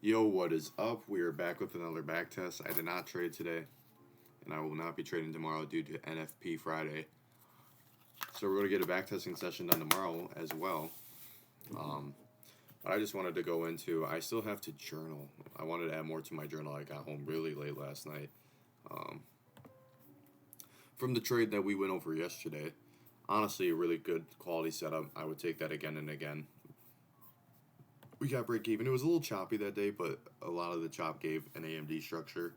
Yo, what is up? We are back with another back test. I did not trade today, and I will not be trading tomorrow due to NFP Friday. So we're going to get a back testing session done tomorrow as well. Um, but I just wanted to go into. I still have to journal. I wanted to add more to my journal. I got home really late last night um, from the trade that we went over yesterday. Honestly, a really good quality setup. I would take that again and again. We got break even. It was a little choppy that day, but a lot of the chop gave an AMD structure.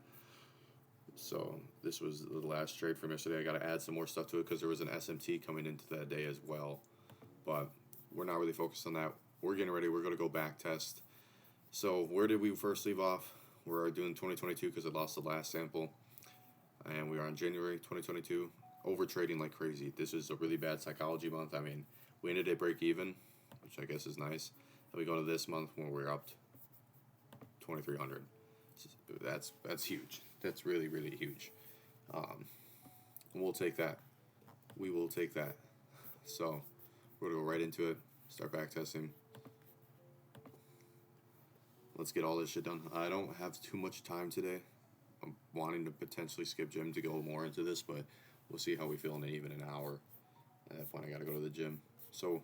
So this was the last trade from yesterday. I got to add some more stuff to it because there was an SMT coming into that day as well. But we're not really focused on that. We're getting ready. We're going to go back test. So where did we first leave off? We're doing 2022 because it lost the last sample. And we are on January 2022. Over trading like crazy. This is a really bad psychology month. I mean, we ended at break even, which I guess is nice. And we go to this month when we're up 2,300. That's huge. That's really huge. We'll take that. We will take that. So we're gonna go right into it. Start back testing. Let's get all this shit done. I don't have too much time today. I'm wanting to potentially skip gym to go more into this, but we'll see how we feel in even an hour. At that point, I gotta go to the gym. So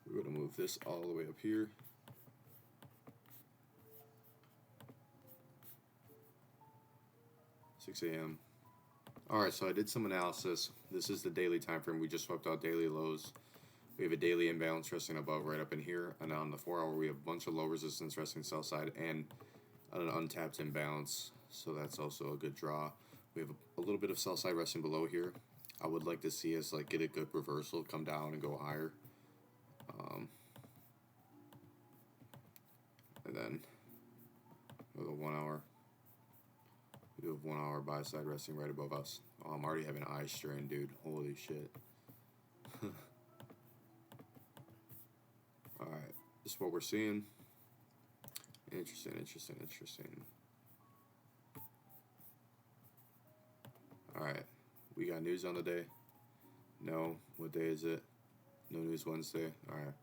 we're gonna move this all the way up here. 6 a.m. Alright, so I did some analysis. This is the daily time frame. We just swept out daily lows. We have a daily imbalance resting above right up in here. And on the 4 hour, we have a bunch of low resistance resting sell side and an untapped imbalance. So that's also a good draw. We have a little bit of sell side resting below here. I would like to see us get a good reversal, come down and go higher. And then with a 1 hour. We do have 1 hour buy side resting right above us. Oh, I'm already having eye strain, dude. Holy shit. Alright, this is what we're seeing. Interesting. Alright, we got news on the day. No, what day is it? No news Wednesday. Alright,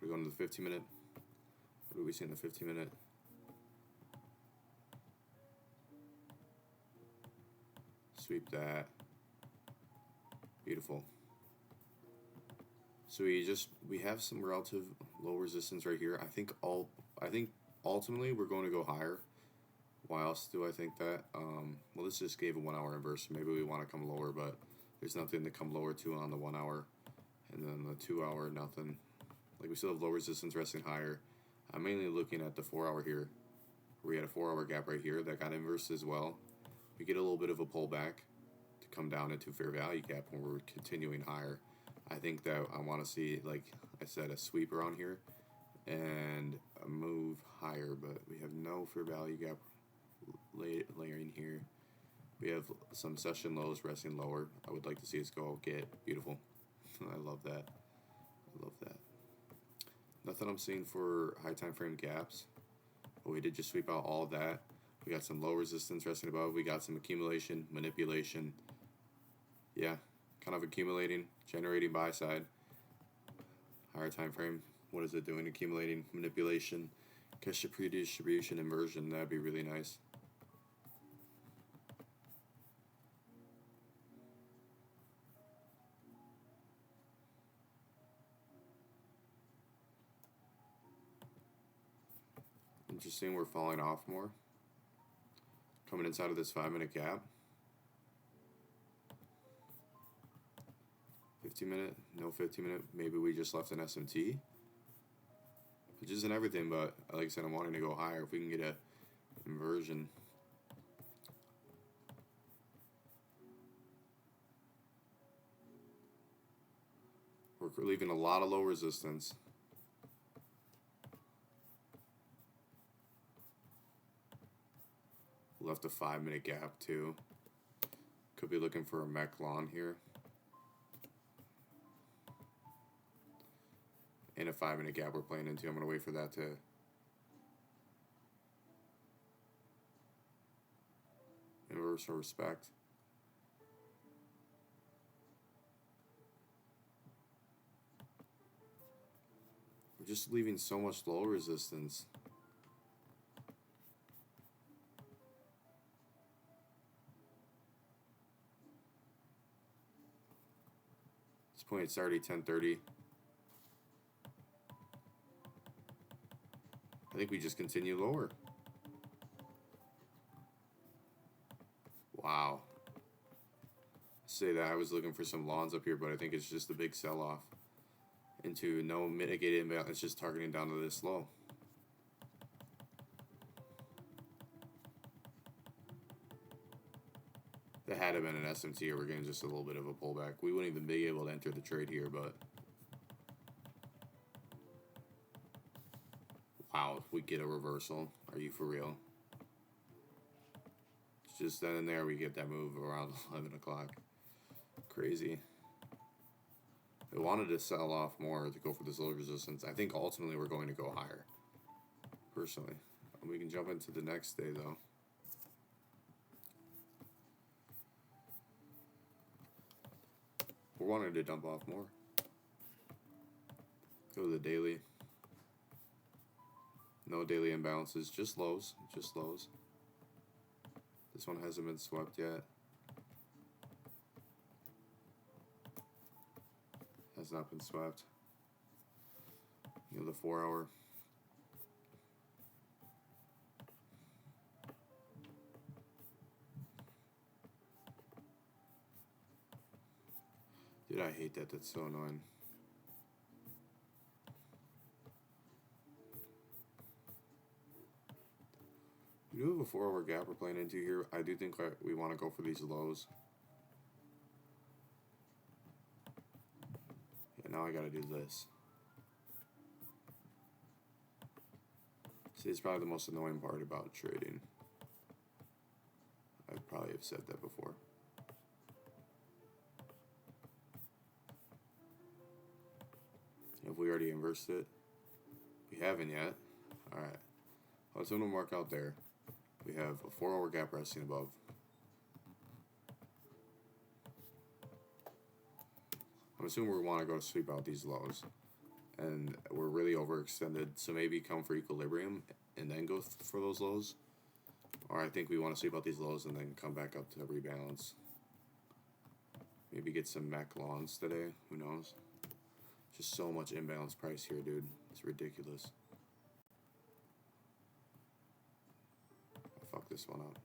we're going to the 15 minute. What do we see in the 15 minute? Sweep that. Beautiful. So we have some relative low resistance right here. I think ultimately we're going to go higher. Why else do I think that? Well, this just gave a 1 hour inverse. So maybe we want to come lower, but there's nothing to come lower to on the 1 hour, and then the 2 hour nothing. We still have low resistance resting higher. I'm mainly looking at the 4 hour here. We had a 4 hour gap right here that got inversed as well. We get a little bit of a pullback to come down into fair value gap when we're continuing higher. I think that I want to see, like I said, a sweep around here and a move higher, but we have no fair value gap layering here. We have some session lows resting lower. I would like to see us go get beautiful. I love that. Nothing I'm seeing for high time frame gaps, but we did just sweep out all of that. We got some low resistance resting above. We got some accumulation, manipulation. Yeah, kind of accumulating, generating buy side. Higher time frame. What is it doing? Accumulating, manipulation, cash distribution, inversion. That'd be really nice. Interesting. We're falling off more. Coming inside of this 5 minute gap. 15 minute, no 15 minute. Maybe we just left an SMT, which isn't everything, but like I said, I'm wanting to go higher. If we can get a inversion, we're leaving a lot of low resistance. Left a 5 minute gap too. Could be looking for a mech lawn here. And a 5 minute gap we're playing into. I'm going to wait for that to inverse or respect. We're just leaving so much low resistance. This point it's already 10:30. I think we just continue lower. Wow. Say that I was looking for some lawns up here, but I think it's just a big sell-off into no mitigated imbalance. It's just targeting down to this low. That had to have been an SMT, or we're getting just a little bit of a pullback. We wouldn't even be able to enter the trade here, but wow, if we get a reversal, are you for real? It's just then and there we get that move around 11 o'clock. Crazy. They wanted to sell off more to go for this low resistance. I think ultimately we're going to go higher, personally. We can jump into the next day, though. We're wanting to dump off more. Go to the daily. No daily imbalances, just lows, just lows. This one hasn't been swept yet. Has not been swept. You know, the 4 hour. Dude, I hate that. That's so annoying. We do have a 4 hour gap we're playing into here. I do think we want to go for these lows. Yeah, now I gotta do this. See, it's probably the most annoying part about trading. I probably have said that before. Have we already inversed it? We haven't yet. Alright. Let's want to mark out there. We have a 4 hour gap resting above. I'm assuming we want to go sweep out these lows. And we're really overextended, so maybe come for equilibrium and then go for those lows. Or I think we want to sweep out these lows and then come back up to rebalance. Maybe get some Mac lawns today. Who knows? Just so much imbalance price here, dude. It's ridiculous. Fuck this one up.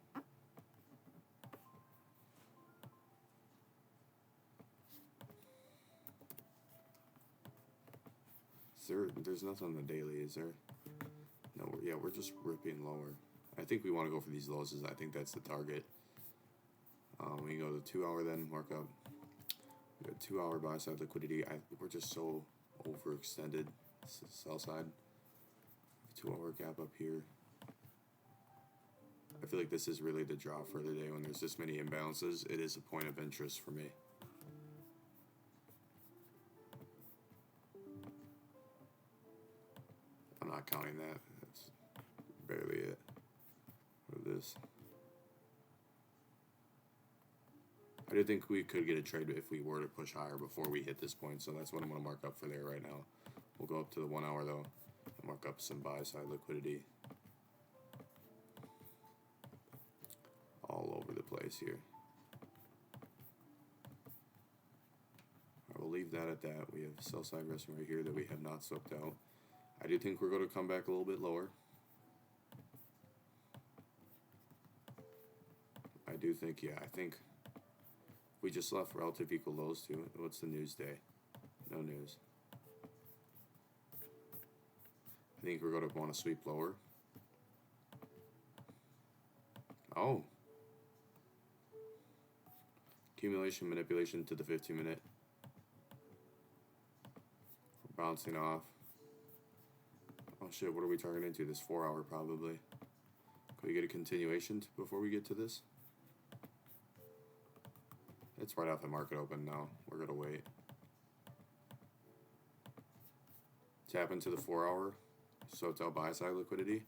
There's nothing on the daily, is there? No, we're just ripping lower. I think we want to go for these lows. I think that's the target. We can go to the 2 hour then, mark up. We got 2 hour buy side liquidity. We're just so overextended. Sell side. 2 hour gap up here. I feel like this is really the draw for the day when there's this many imbalances. It is a point of interest for me. I'm not counting that. That's barely it. What is this? I do think we could get a trade if we were to push higher before we hit this point, so that's what I'm going to mark up for there right now. We'll go up to the 1 hour though and mark up some buy side liquidity. All over the place here. I will leave that at that. We have sell side resting right here that we have not swept out. I do think we're going to come back a little bit lower. I do think, yeah, I think we just left relative equal lows to it. What's the news day? No news. I think we're going to want to sweep lower. Oh. Accumulation manipulation to the 15-minute. We're bouncing off. Oh shit, what are we targeting to? This 4 hour probably. Can we get a continuation before we get to this? It's right off the market open now. We're gonna wait. Tap into the 4 hour. So it's out buy side liquidity.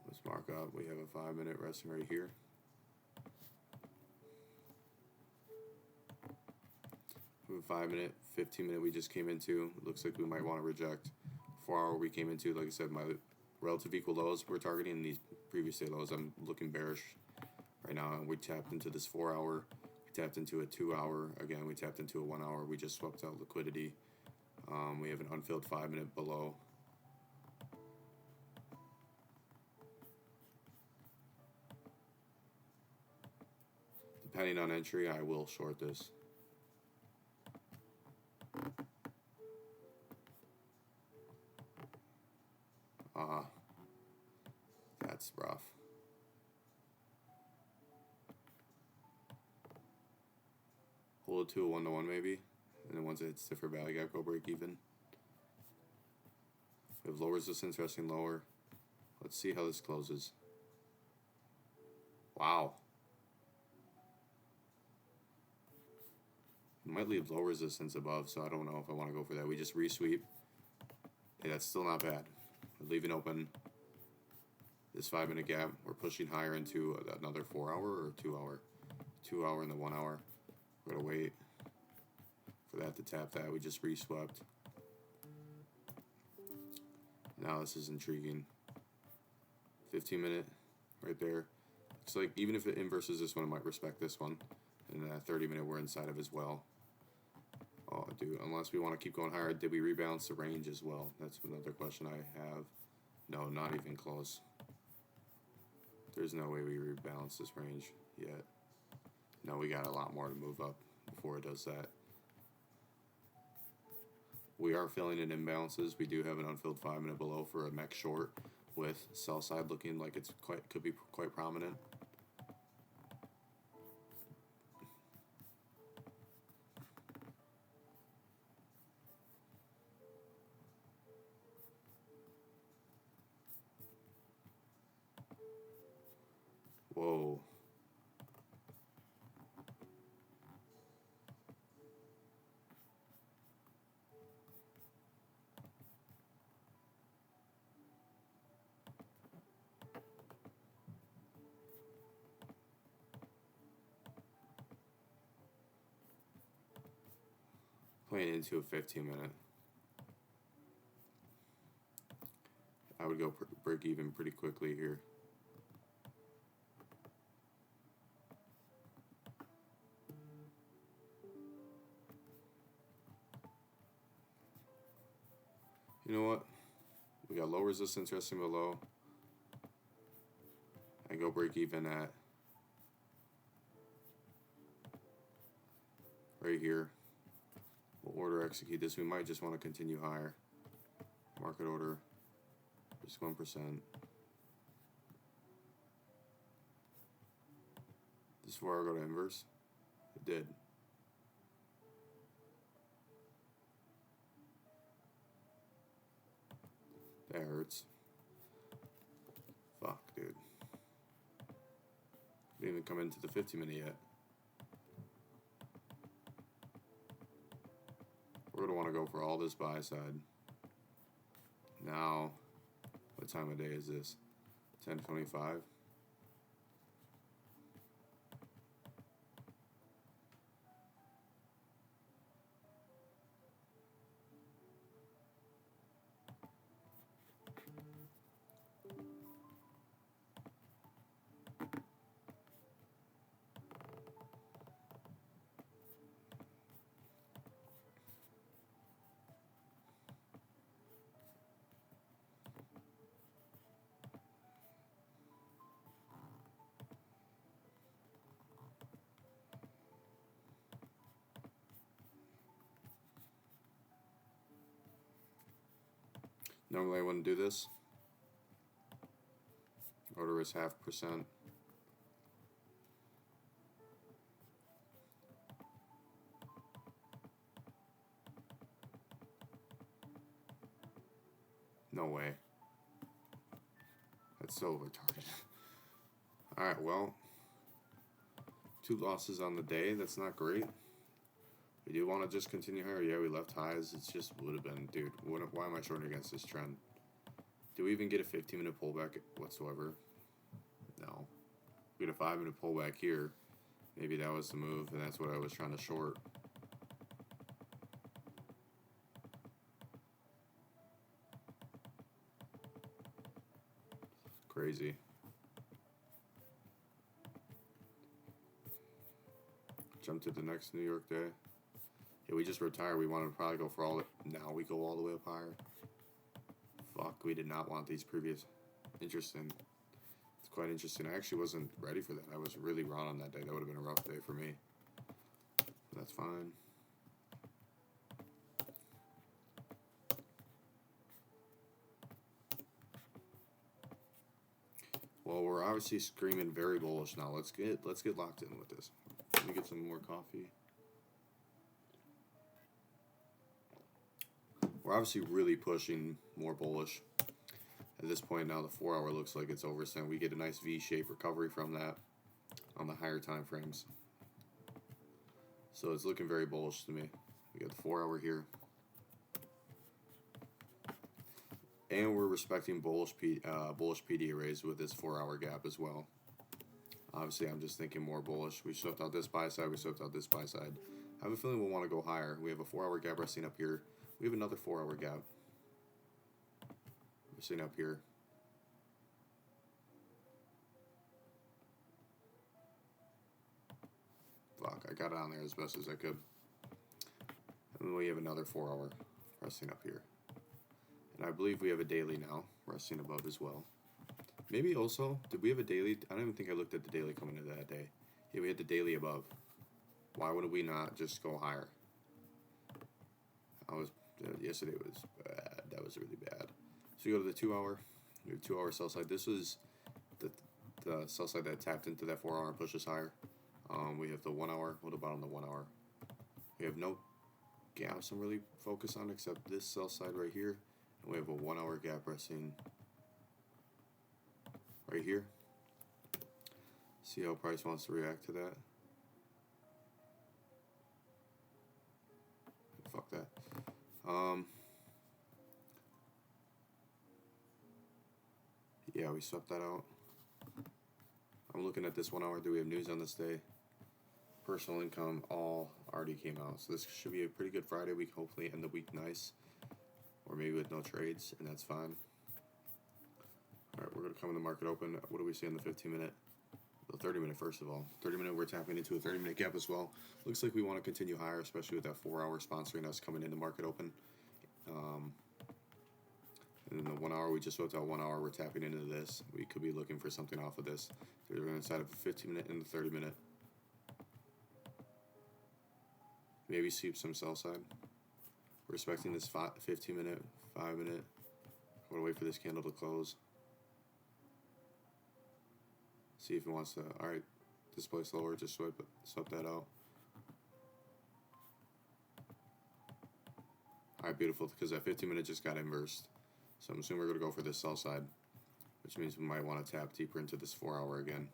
Let's mark up. We have a 5-minute resting right here. We have a 5-minute, 15-minute we just came into. It looks like we might want to reject. 4 hour we came into. Like I said, my relative equal lows we're targeting these previous day lows. I'm looking bearish right now, and we tapped into this 4 hour. We tapped into a 2-hour. Again, we tapped into a 1 hour. We just swept out liquidity. We have an unfilled 5-minute below. Depending on entry, I will short this. That's rough. Hold it to a 1-to-1 maybe, and then once it hits different value gap, go break even. We have low resistance resting lower. Let's see how this closes. Wow. It might leave low resistance above, so I don't know if I want to go for that. We just resweep. Hey, that's still not bad. We're leaving open this 5-minute gap. We're pushing higher into another 4 hour or 2 hour. 2 hour and the 1 hour. We're gonna wait for that to tap that. We just reswept. Now this is intriguing. 15-minute right there. Looks like even if it inverses this one, I might respect this one. And that 30-minute we're inside of as well. Oh, dude, unless we want to keep going higher, did we rebalance the range as well? That's another question I have. No, not even close. There's no way we rebalance this range yet. No, we got a lot more to move up before it does that. We are filling in imbalances. We do have an unfilled 5-minute below for a mech short with sell side looking like it's could be quite prominent. Whoa. Playing into a 15-minute. I would go break even pretty quickly here. You know what? We got low resistance resting below. I go break even at right here. We'll order execute this. We might just want to continue higher. Market order, just 1%. This is where I go to inverse. It did. That hurts. Fuck, dude. Didn't even come into the 50-minute yet. We're going to want to go for all this buy side. Now, what time of day is this? 10:25. Normally I wouldn't do this. Order is 0.5%. No way. That's so retarded. Alright, well. 2 losses on the day. That's not great. We do want to just continue higher. Yeah, we left highs. It's just would have been, dude. Why am I shorting against this trend? Do we even get a 15-minute pullback whatsoever? No. We get a 5-minute pullback here. Maybe that was the move, and that's what I was trying to short. Crazy. jump to the next New York day. Yeah, we just retired. We wanted to probably go for all it. Now we go all the way up higher. Fuck, we did not want these previous. Interesting. It's quite interesting. I actually wasn't ready for that. I was really wrong on that day. That would have been a rough day for me. That's fine. Well, we're obviously screaming very bullish now. Let's get locked in with this. Let me get some more coffee. We're obviously really pushing more bullish. At this point now, the 4 hour looks like it's oversent. We get a nice V-shaped recovery from that on the higher time frames. So it's looking very bullish to me. We got the 4 hour here. And we're respecting bullish PD arrays with this 4 hour gap as well. Obviously, I'm just thinking more bullish. We swept out this buy side. We swept out this buy side. I have a feeling we'll want to go higher. We have a 4 hour gap resting up here. We have another 4 hour gap resting up here. Fuck, I got it on there as best as I could. And then we have another 4 hour resting up here. And I believe we have a daily now resting above as well. Maybe also, did we have a daily? I don't even think I looked at the daily coming into that day. Yeah, we had the daily above. Why would we not just go higher? Yesterday was bad. That was really bad. So you go to the 2 hour. We have 2 hour sell side. This was the sell side that tapped into that 4 hour and pushed us higher. We have the 1 hour. What about on the 1 hour? We have no gaps I'm really focused on except this sell side right here. And we have a 1 hour gap resting right here. See how price wants to react to that. Fuck that. Yeah, we swept that out. I'm looking at this 1 hour. Do we have news on this day? Personal income all already came out. So this should be a pretty good Friday. We can hopefully end the week nice. Or maybe with no trades, and that's fine. Alright, we're going to come in the market open. What do we see on the 15 minute? The 30 minute first of all. 30 minute, we're tapping into a 30 minute gap as well. Looks like we want to continue higher, especially with that 4 hour sponsoring us coming into market open. And then the 1 hour, we just swept out 1 hour. We're tapping into this. We could be looking for something off of this. We're inside of a 15 minute and the 30 minute. Maybe sweep some sell side. We're expecting this 15 minute, 5 minute. I'm going to wait for this candle to close. See if it wants to. Alright, display slower. Just sweep that out. Alright, beautiful. Because that 15 minute just got inversed. So I'm assuming we're going to go for this sell side, which means we might want to tap deeper into this 4 hour again.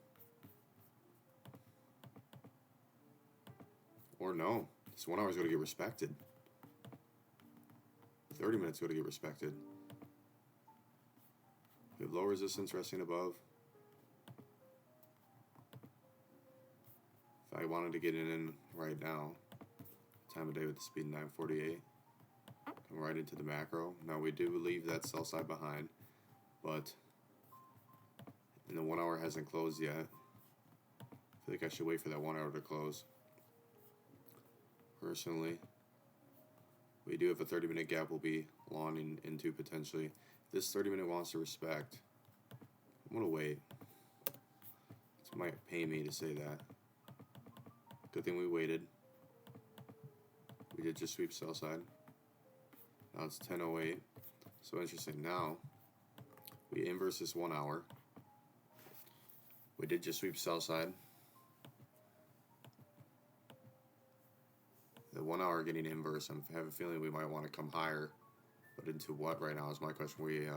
Or no, this 1 hour is going to get respected. 30 minutes going to get respected. We have low resistance resting above. If I wanted to get in right now, time of day with the speed 948. Come right into the macro. Now we do leave that sell side behind, but and the 1 hour hasn't closed yet. I feel like I should wait for that 1 hour to close. Personally, we do have a 30 minute gap we'll be longing into potentially. If this 30 minute wants to respect, I'm gonna wait. This might pay me to say that. Good thing we waited. We did just sweep sell side. Now it's 10:08. So interesting. Now we inverse this 1 hour. We did just sweep sell side. The 1 hour getting inverse. I have a feeling we might want to come higher, but into what right now is my question. We're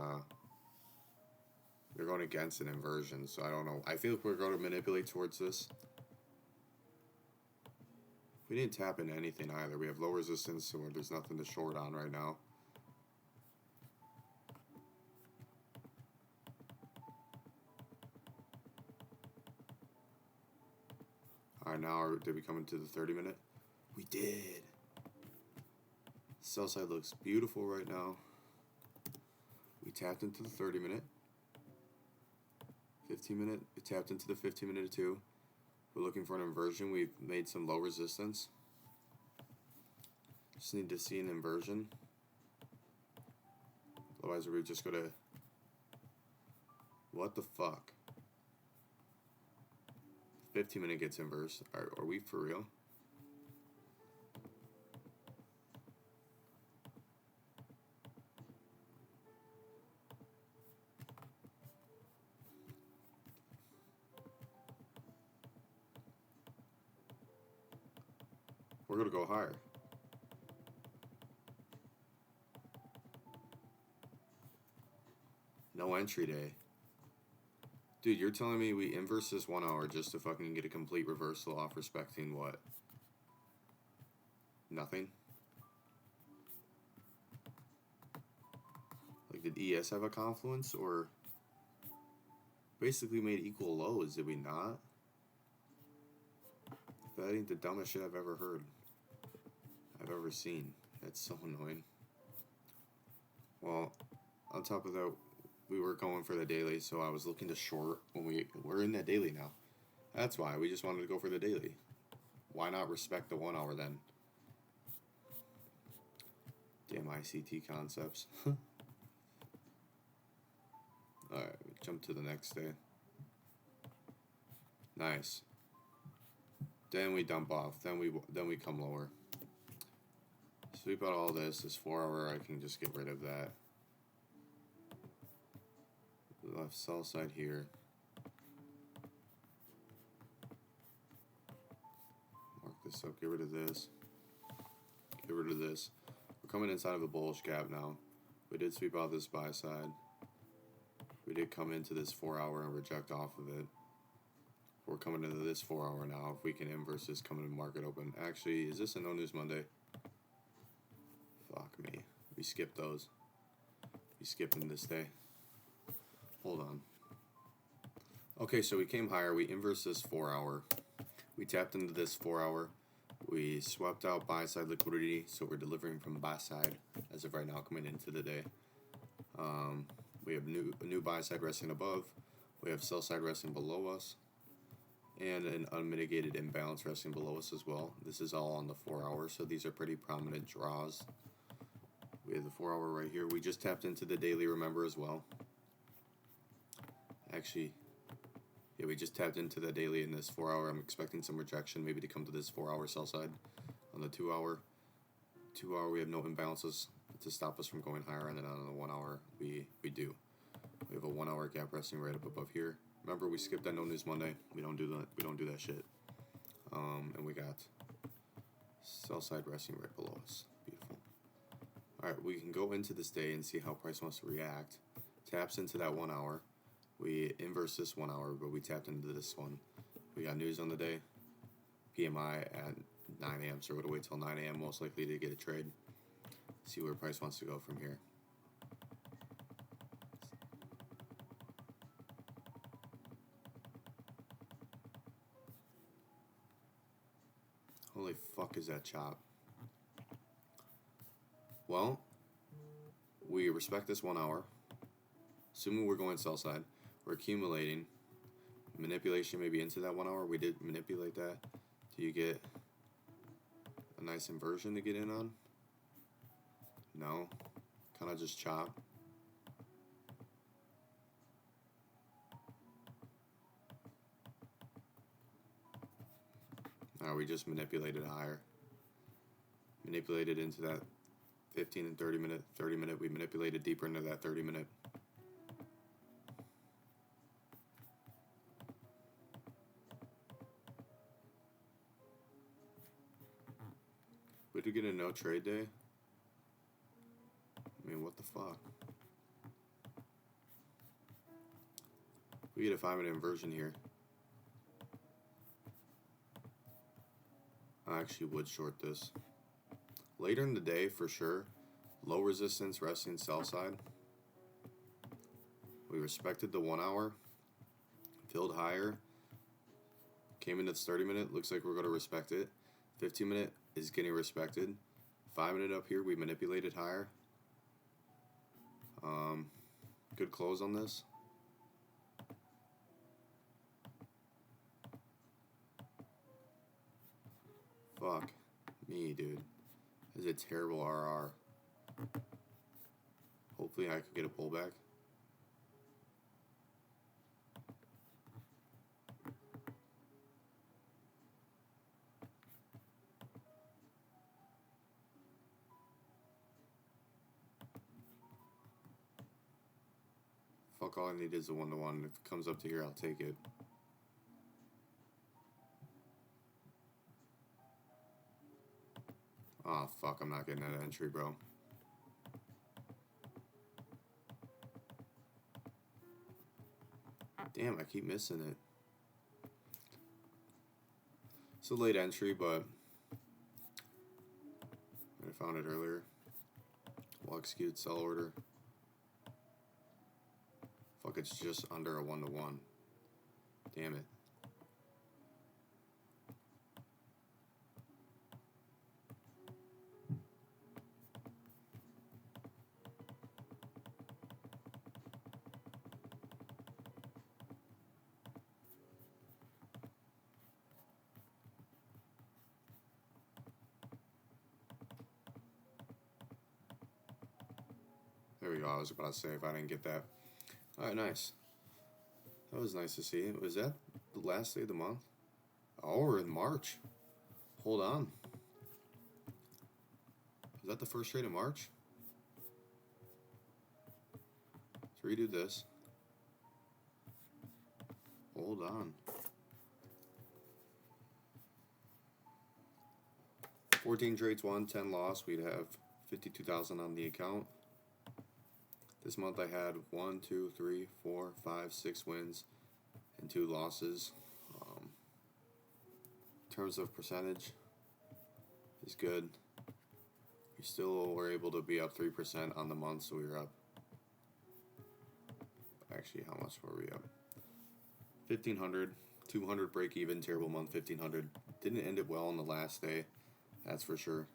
going against an inversion, so I don't know. I feel like we're going to manipulate towards this. We didn't tap into anything either. We have low resistance, so there's nothing to short on right now. Alright, now did we come into the 30 minute? We did. Sell side looks beautiful right now. We tapped into the 30 minute. 15 minute. We tapped into the 15 minute too. We're looking for an inversion. We've made some low resistance. Just need to see an inversion. Otherwise, we just go to... What the fuck? 15-minute gets inverse. Are we for real? We're gonna go higher. No entry day. Dude, you're telling me we inverse this 1 hour just to fucking get a complete reversal off respecting what? Nothing? Like, did ES have a confluence, or basically made equal lows, did we not? That ain't the dumbest shit I've ever heard. I've ever seen. That's so annoying. Well, on top of that, we were going for the daily, so I was looking to short when we're in that daily now. That's why we just wanted to go for the daily. Why not respect the 1 hour then? Damn ICT concepts. Alright, we jump to the next day. Nice. Then we dump off. Then we come lower. Sweep out all this. This 4 hour, I can just get rid of that. Left sell side here. Mark this up. Get rid of this. Get rid of this. We're coming inside of a bullish gap now. We did sweep out this buy side. We did come into this 4 hour and reject off of it. We're coming into this 4 hour now. If we can inverse this coming in market open. Actually, is this a no news Monday? Fuck me. We skipped those. We skipping this day. Hold on. Okay, so we came higher. We inversed this 4 hour. We tapped into this 4 hour. We swept out buy side liquidity, so we're delivering from buy side as of right now coming into the day. We have a new buy side resting above. We have sell side resting below us. And an unmitigated imbalance resting below us as well. This is all on the 4 hour, so these are pretty prominent draws. We have the 4 hour right here. We just tapped into the daily, remember, as well. Actually, yeah, we just tapped into the daily in this 4 hour. I'm expecting some rejection, maybe to come to this 4 hour sell side. On the 2 hour, we have no imbalances to stop us from going higher, and then on the 1 hour, we do. We have a 1 hour gap resting right up above here. Remember, we skipped that no news Monday. We don't do that. We don't do that shit. And we got sell side resting right below us. Beautiful. All right, we can go into this day and see how price wants to react. Taps into that 1 hour. We inverse this 1 hour, but we tapped into this one. We got news on the day. PMI at 9 a.m. So we're gonna wait till 9 a.m. most likely to get a trade. See where price wants to go from here. Holy fuck is that chop? Well, we respect this 1 hour. Assuming we're going sell side, we're accumulating. Manipulation maybe into that 1 hour. We did manipulate that. Do you get a nice inversion to get in on? No. Kind of just chop. We just manipulated higher. Manipulated into that 15 and 30 minute. We manipulated deeper into that 30 minute. We did get a no trade day. I mean, what the fuck? We get a 5-minute inversion here. I actually would short this. Later in the day, for sure, low resistance resting sell side. We respected the 1 hour, filled higher, came into this 30 minute, looks like we're going to respect it. 15 minute is getting respected. 5 minute up here, we manipulated higher. Good close on this. me, dude. This is a terrible RR. Hopefully I could get a pullback. Fuck, all I need is a 1-to-1. If it comes up to here, I'll take it. Oh, fuck, I'm not getting that entry, bro. Damn, I keep missing it. It's a late entry, but I found it earlier. We'll execute sell order. Fuck, it's just under a 1-to-1. Damn it. There we go. I was about to say if I didn't get that. Alright, nice. That was nice to see. Was that the last day of the month? Oh, we're in March. Hold on. Is that the first trade of March? Let's redo this. Hold on. 14 trades won, 10 lost. We'd have 52,000 on the account. This month I had 1, 2, 3, 4, 5, 6 wins and 2 losses. In terms of percentage, is good. We still were able to be up 3% on the month, so we were up. Actually, how much were we up? 1,500, 200 break even, terrible month, 1,500. Didn't end it well on the last day, that's for sure.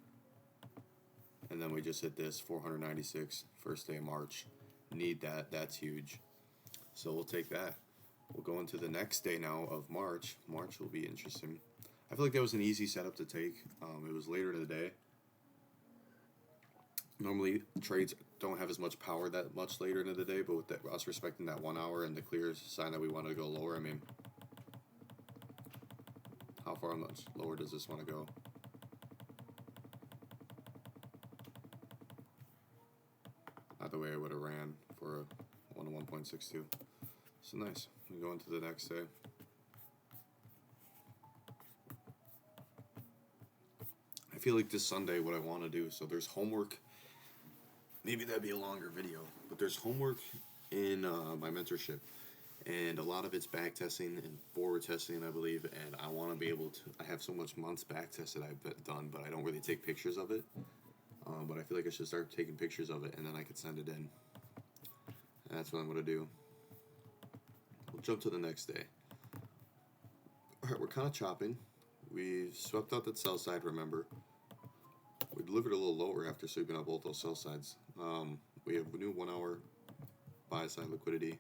And then we just hit this 496 first day of March. Need that. That's huge. So we'll take that. We'll go into the next day now of March. March will be interesting. I feel like that was an easy setup to take. It was later in the day. Normally trades don't have as much power that much later into the day, but with us respecting that 1 hour and the clear sign that we wanted to go lower, I mean, how far much lower does this want to go? Not the way I would have ran for a 1 to 1.62. So nice. We go into the next day. I feel like this Sunday what I want to do, so there's homework. Maybe that'd be a longer video, but there's homework in my mentorship, and a lot of it's back testing and forward testing, I believe, and I want to be able to, I have so much months back tested I've done, but I don't really take pictures of it. But I feel like I should start taking pictures of it, and then I could send it in. And that's what I'm going to do. We'll jump to the next day. Alright, we're kind of chopping. We swept out that sell side, remember. We delivered a little lower after sweeping out both those sell sides. We have new 1 hour buy side liquidity.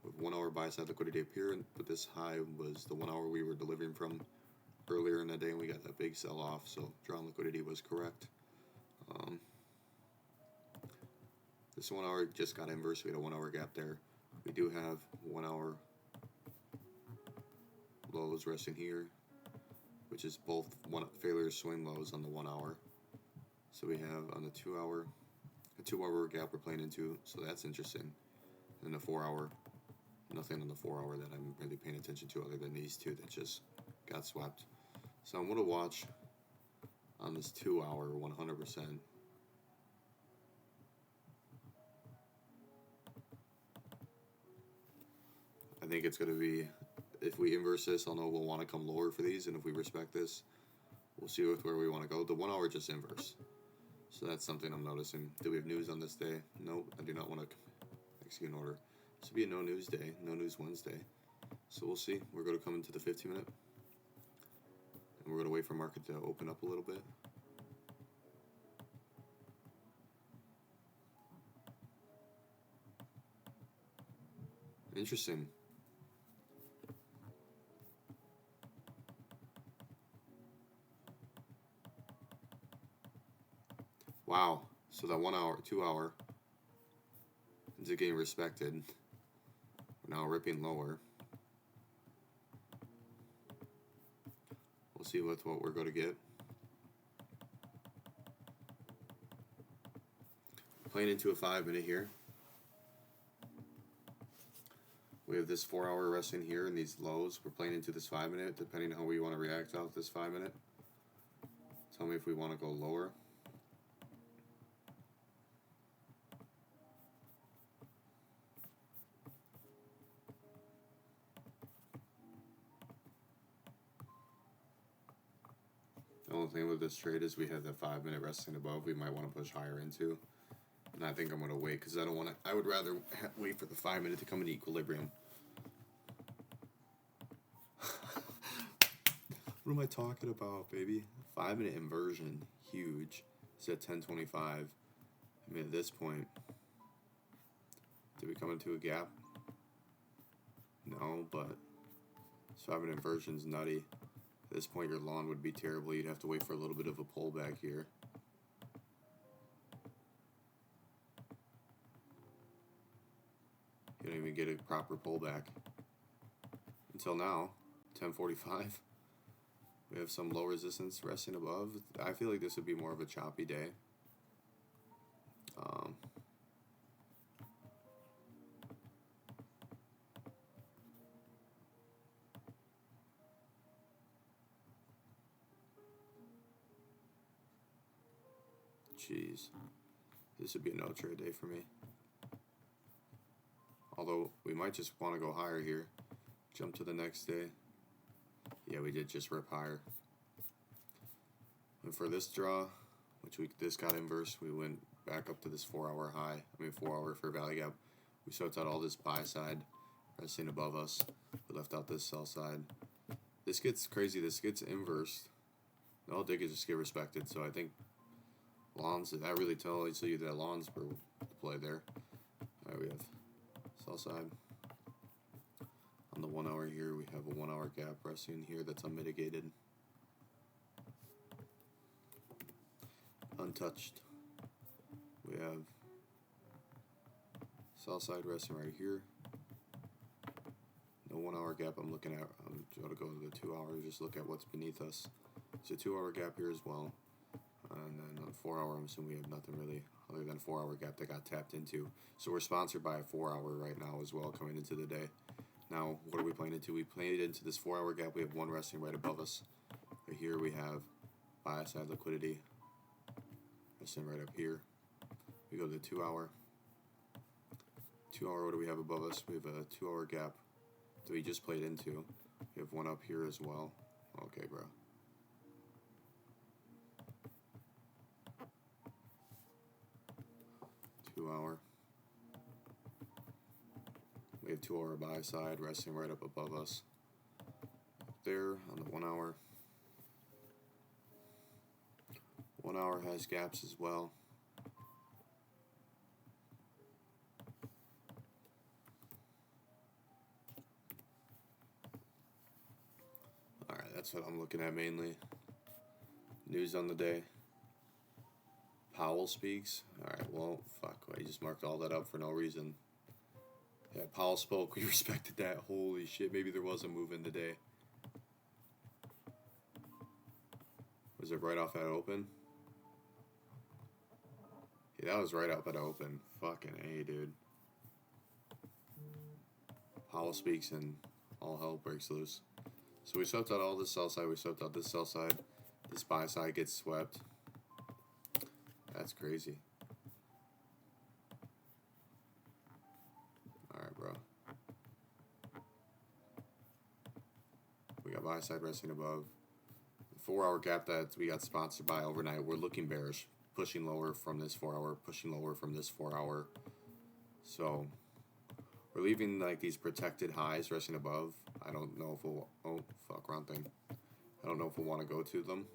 With 1 hour buy side liquidity appear, but this high was the 1 hour we were delivering from earlier in the day, and we got that big sell off, so drawn liquidity was correct. This 1 hour just got inverse. We had a 1 hour gap there. We do have 1 hour lows resting here, which is both failure swing lows on the 1 hour. So we have on the 2 hour, a 2 hour gap we're playing into, so that's interesting. And the 4 hour, nothing on the 4 hour that I'm really paying attention to other than these two that just got swept. So I'm going to watch on this 2 hour 100%. I think it's going to be, if we inverse this, I'll know we'll want to come lower for these, and if we respect this, we'll see where we want to go. The 1 hour just inverse. So that's something I'm noticing. Do we have news on this day? Nope, I do not want to execute an order. This will be a no news day, no news Wednesday. So we'll see. We're going to come into the 15-minute. And we're going to wait for market to open up a little bit. Interesting. Wow. So that 1 hour, 2 hour is getting respected. We're now ripping lower. We'll see what we're going to get. Playing into a 5 minute here. We have this 4 hour resting here and these lows. We're playing into this 5 minute, depending on how we want to react out this 5 minute. Tell me if we want to go lower. The only thing with this trade is we have the 5 minute resting above. We might want to push higher into. And I think I'm going to wait because I don't want to. I would rather wait for the 5 minute to come into equilibrium. What am I talking about, baby? 5 minute inversion, huge. It's at 10:25. I mean, at this point, did we come into a gap? No, but this 5 minute inversion is nutty. At this point, your lawn would be terrible. You'd have to wait for a little bit of a pullback here. You don't even get a proper pullback. Until now, 10:45. We have some low resistance resting above. I feel like this would be more of a choppy day. Jeez. This would be a no trade day for me. Although, we might just want to go higher here. Jump to the next day. Yeah, we did just rip higher. And for this draw, this got inverse, we went back up to this 4 hour high. 4 hour for value gap. We swept out all this buy side, resting above us. We left out this sell side. This gets crazy. This gets inversed. All did just get respected. So I think lawns. That really tells you that lawns were the play there. All right, we have sell side. On the 1 hour here, we have a 1 hour gap resting here that's unmitigated. Untouched. We have sell side resting right here. The 1 hour gap I'm looking at, I'm going to go to the 2 hours, just look at what's beneath us. It's a 2 hour gap here as well. And then on 4 hour, I'm assuming we have nothing really other than a 4 hour gap that got tapped into. So we're sponsored by a 4 hour right now as well coming into the day. Now, what are we playing into? We played into this 4 hour gap. We have one resting right above us. Right here we have buy side liquidity. Resting right up here. We go to the 2 hour. 2 hour, what do we have above us? We have a 2 hour gap that we just played into. We have one up here as well. Okay, bro. Hour. We have 2 hour buy side resting right up above us. There on the 1 hour. 1 hour has gaps as well. Alright, that's what I'm looking at mainly. News on the day. Powell speaks. Alright, well, fuck. I just marked all that up for no reason. Yeah, Powell spoke. We respected that. Holy shit. Maybe there was a move in the day. Was it right off at open? Yeah, that was right up at open. Fucking A, dude. Powell speaks and all hell breaks loose. So we swept out all this sell side. We swept out this sell side. This buy side gets swept. That's crazy. Alright, bro. We got buy side resting above. The 4 hour gap that we got sponsored by overnight, we're looking bearish. Pushing lower from this 4 hour, pushing lower from this 4 hour. So, we're leaving like these protected highs resting above. I don't know if we'll, oh, fuck, wrong thing. I don't know if we'll want to go to them.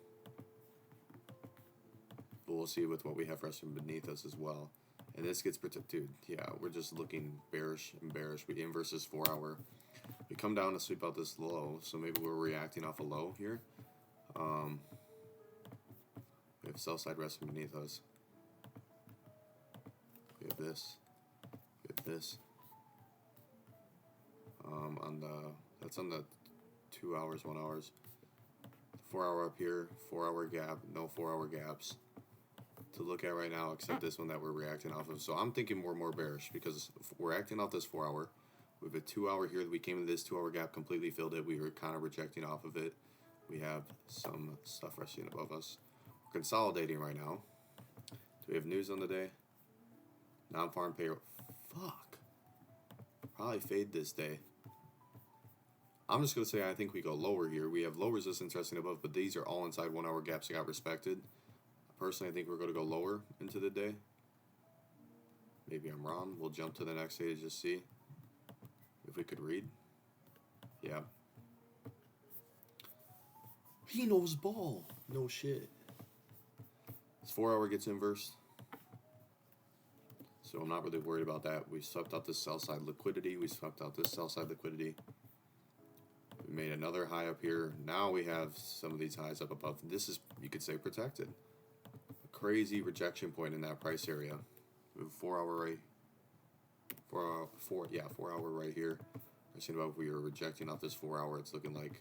But we'll see with what we have resting beneath us as well. And this gets protected, dude. Yeah, we're just looking bearish and bearish. We inverse this 4 hour. We come down to sweep out this low, so maybe we're reacting off a low here. We have sell side resting beneath us. We have this. We have this. That's on the 2 hours, 1 hours. 4 hour up here, 4 hour gap, no 4 hour gaps to look at right now, except this one that we're reacting off of. So I'm thinking more bearish because we're acting off this 4 hour. We have a 2 hour here that we came into this 2 hour gap, completely filled it. We were kind of rejecting off of it. We have some stuff resting above us. We're consolidating right now. Do we have news on the day? Non-farm payroll. Fuck. Probably fade this day. I'm just going to say I think we go lower here. We have low resistance resting above, but these are all inside 1 hour gaps that got respected. Personally, I think we're going to go lower into the day. Maybe I'm wrong. We'll jump to the next day to just see if we could read. Yeah. He knows ball. No shit. This 4 hour gets inversed. So I'm not really worried about that. We swept out this sell side liquidity. We swept out this sell side liquidity. We made another high up here. Now we have some of these highs up above. This is, you could say, protected. A crazy rejection point in that price area. We have 4 hour right. 4 hour right here. I seen about we were rejecting off this 4 hour. It's looking like,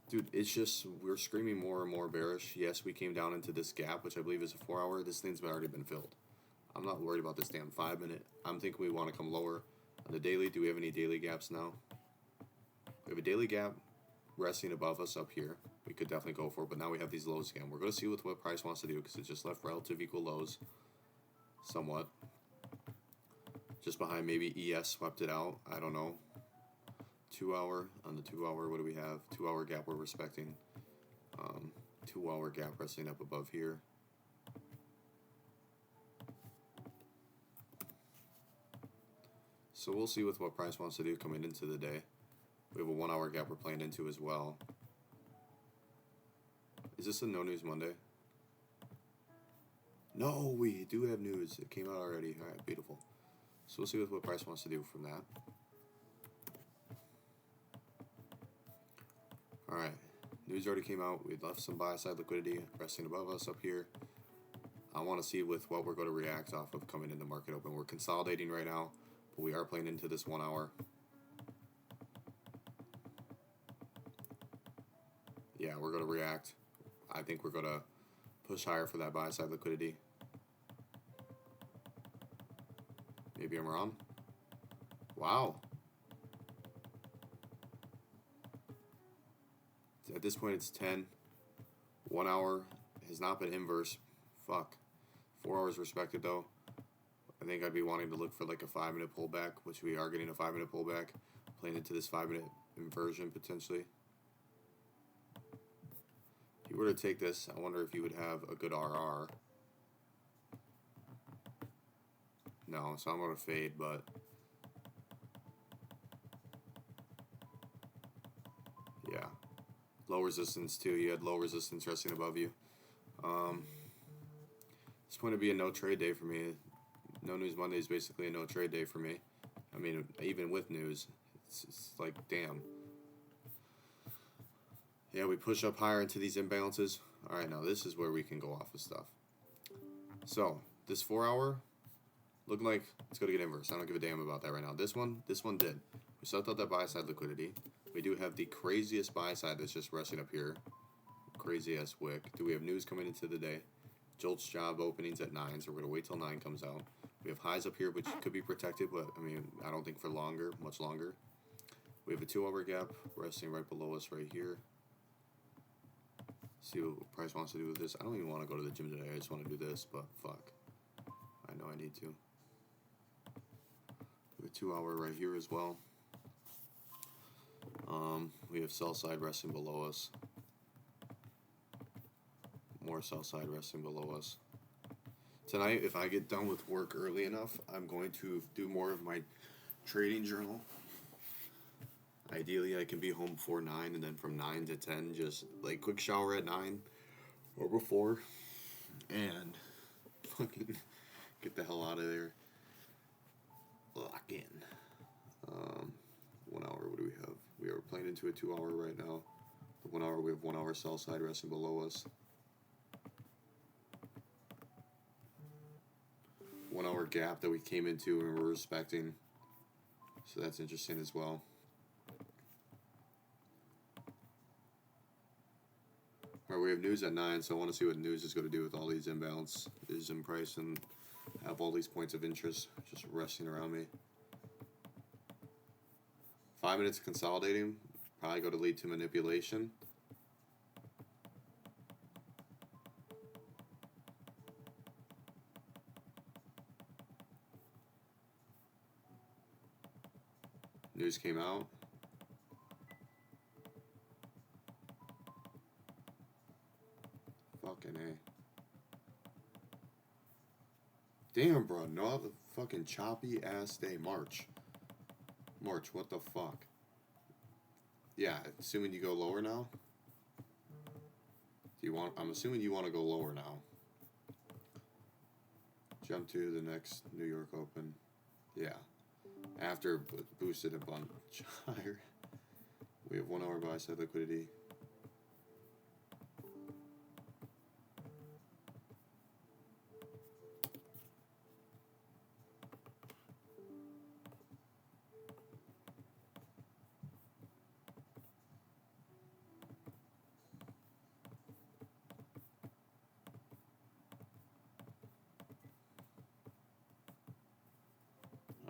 dude, it's just we're screaming more and more bearish. Yes, we came down into this gap, which I believe is a 4 hour. This thing's already been filled. I'm not worried about this damn 5 minute. I'm thinking we want to come lower. On the daily, do we have any daily gaps now? We have a daily gap resting above us up here. We could definitely go for it, but now we have these lows again. We're going to see what price wants to do because it just left relative equal lows somewhat. Just behind maybe ES swept it out. I don't know. 2 hour. On the 2 hour, what do we have? 2 hour gap we're respecting. 2 hour gap resting up above here. So we'll see with what price wants to do coming into the day. We have a 1 hour gap we're playing into as well. Is this a no news Monday? No, we do have news. It came out already. All right, beautiful. So we'll see what price wants to do from that. All right, news already came out. We left some buy side liquidity resting above us up here. I want to see with what we're going to react off of coming into market open. We're consolidating right now, but we are playing into this 1 hour. Yeah, we're going to react. I think we're going to push higher for that buy side liquidity. Maybe I'm wrong. Wow. At this point, it's 10. 1 hour has not been inverse. Fuck. 4 hours respected, though. I think I'd be wanting to look for like a 5 minute pullback, which we are getting a 5 minute pullback. Playing into this 5 minute inversion, potentially. If you were to take this, I wonder if you would have a good RR. No, so I'm going to fade, but yeah. Low resistance too. You had low resistance resting above you. It's going to be a no trade day for me. No news Monday is basically a no trade day for me. I mean, even with news, it's like, damn. Yeah, we push up higher into these imbalances. All right, now this is where we can go off of stuff. So this 4 hour, looking like it's going to get inverse. I don't give a damn about that right now. This one did. We sucked out that buy side liquidity. We do have the craziest buy side that's just resting up here. Crazy ass wick. Do we have news coming into the day? Jolt's job openings at 9, so we're going to wait till 9 comes out. We have highs up here, which could be protected, but I mean, I don't think for longer, much longer. We have a 2 hour gap resting right below us right here. See what price wants to do with this. I don't even want to go to the gym today. I just want to do this, but fuck. I know I need to. We have a 2 hour right here as well. We have sell side resting below us. More sell side resting below us. Tonight, if I get done with work early enough, I'm going to do more of my trading journal. Ideally, I can be home before 9, and then from 9 to 10, just like quick shower at 9 or before, and fucking get the hell out of there. Lock in. 1 hour, what do we have? We are playing into a 2 hour right now. The 1 hour, we have 1 hour sell side resting below us. 1 hour gap that we came into and we're respecting. So that's interesting as well. All right, we have news at 9, so I want to see what news is going to do with all these imbalances in price and have all these points of interest just resting around me. 5 minutes consolidating, probably going to lead to manipulation. News came out. Fucking A. Damn, bro. No fucking choppy ass day. March, what the fuck? Yeah, assuming you go lower now. Do you want? I'm assuming you want to go lower now. Jump to the next New York Open. Yeah. After boosted a bunch higher. We have 1 hour buy side liquidity.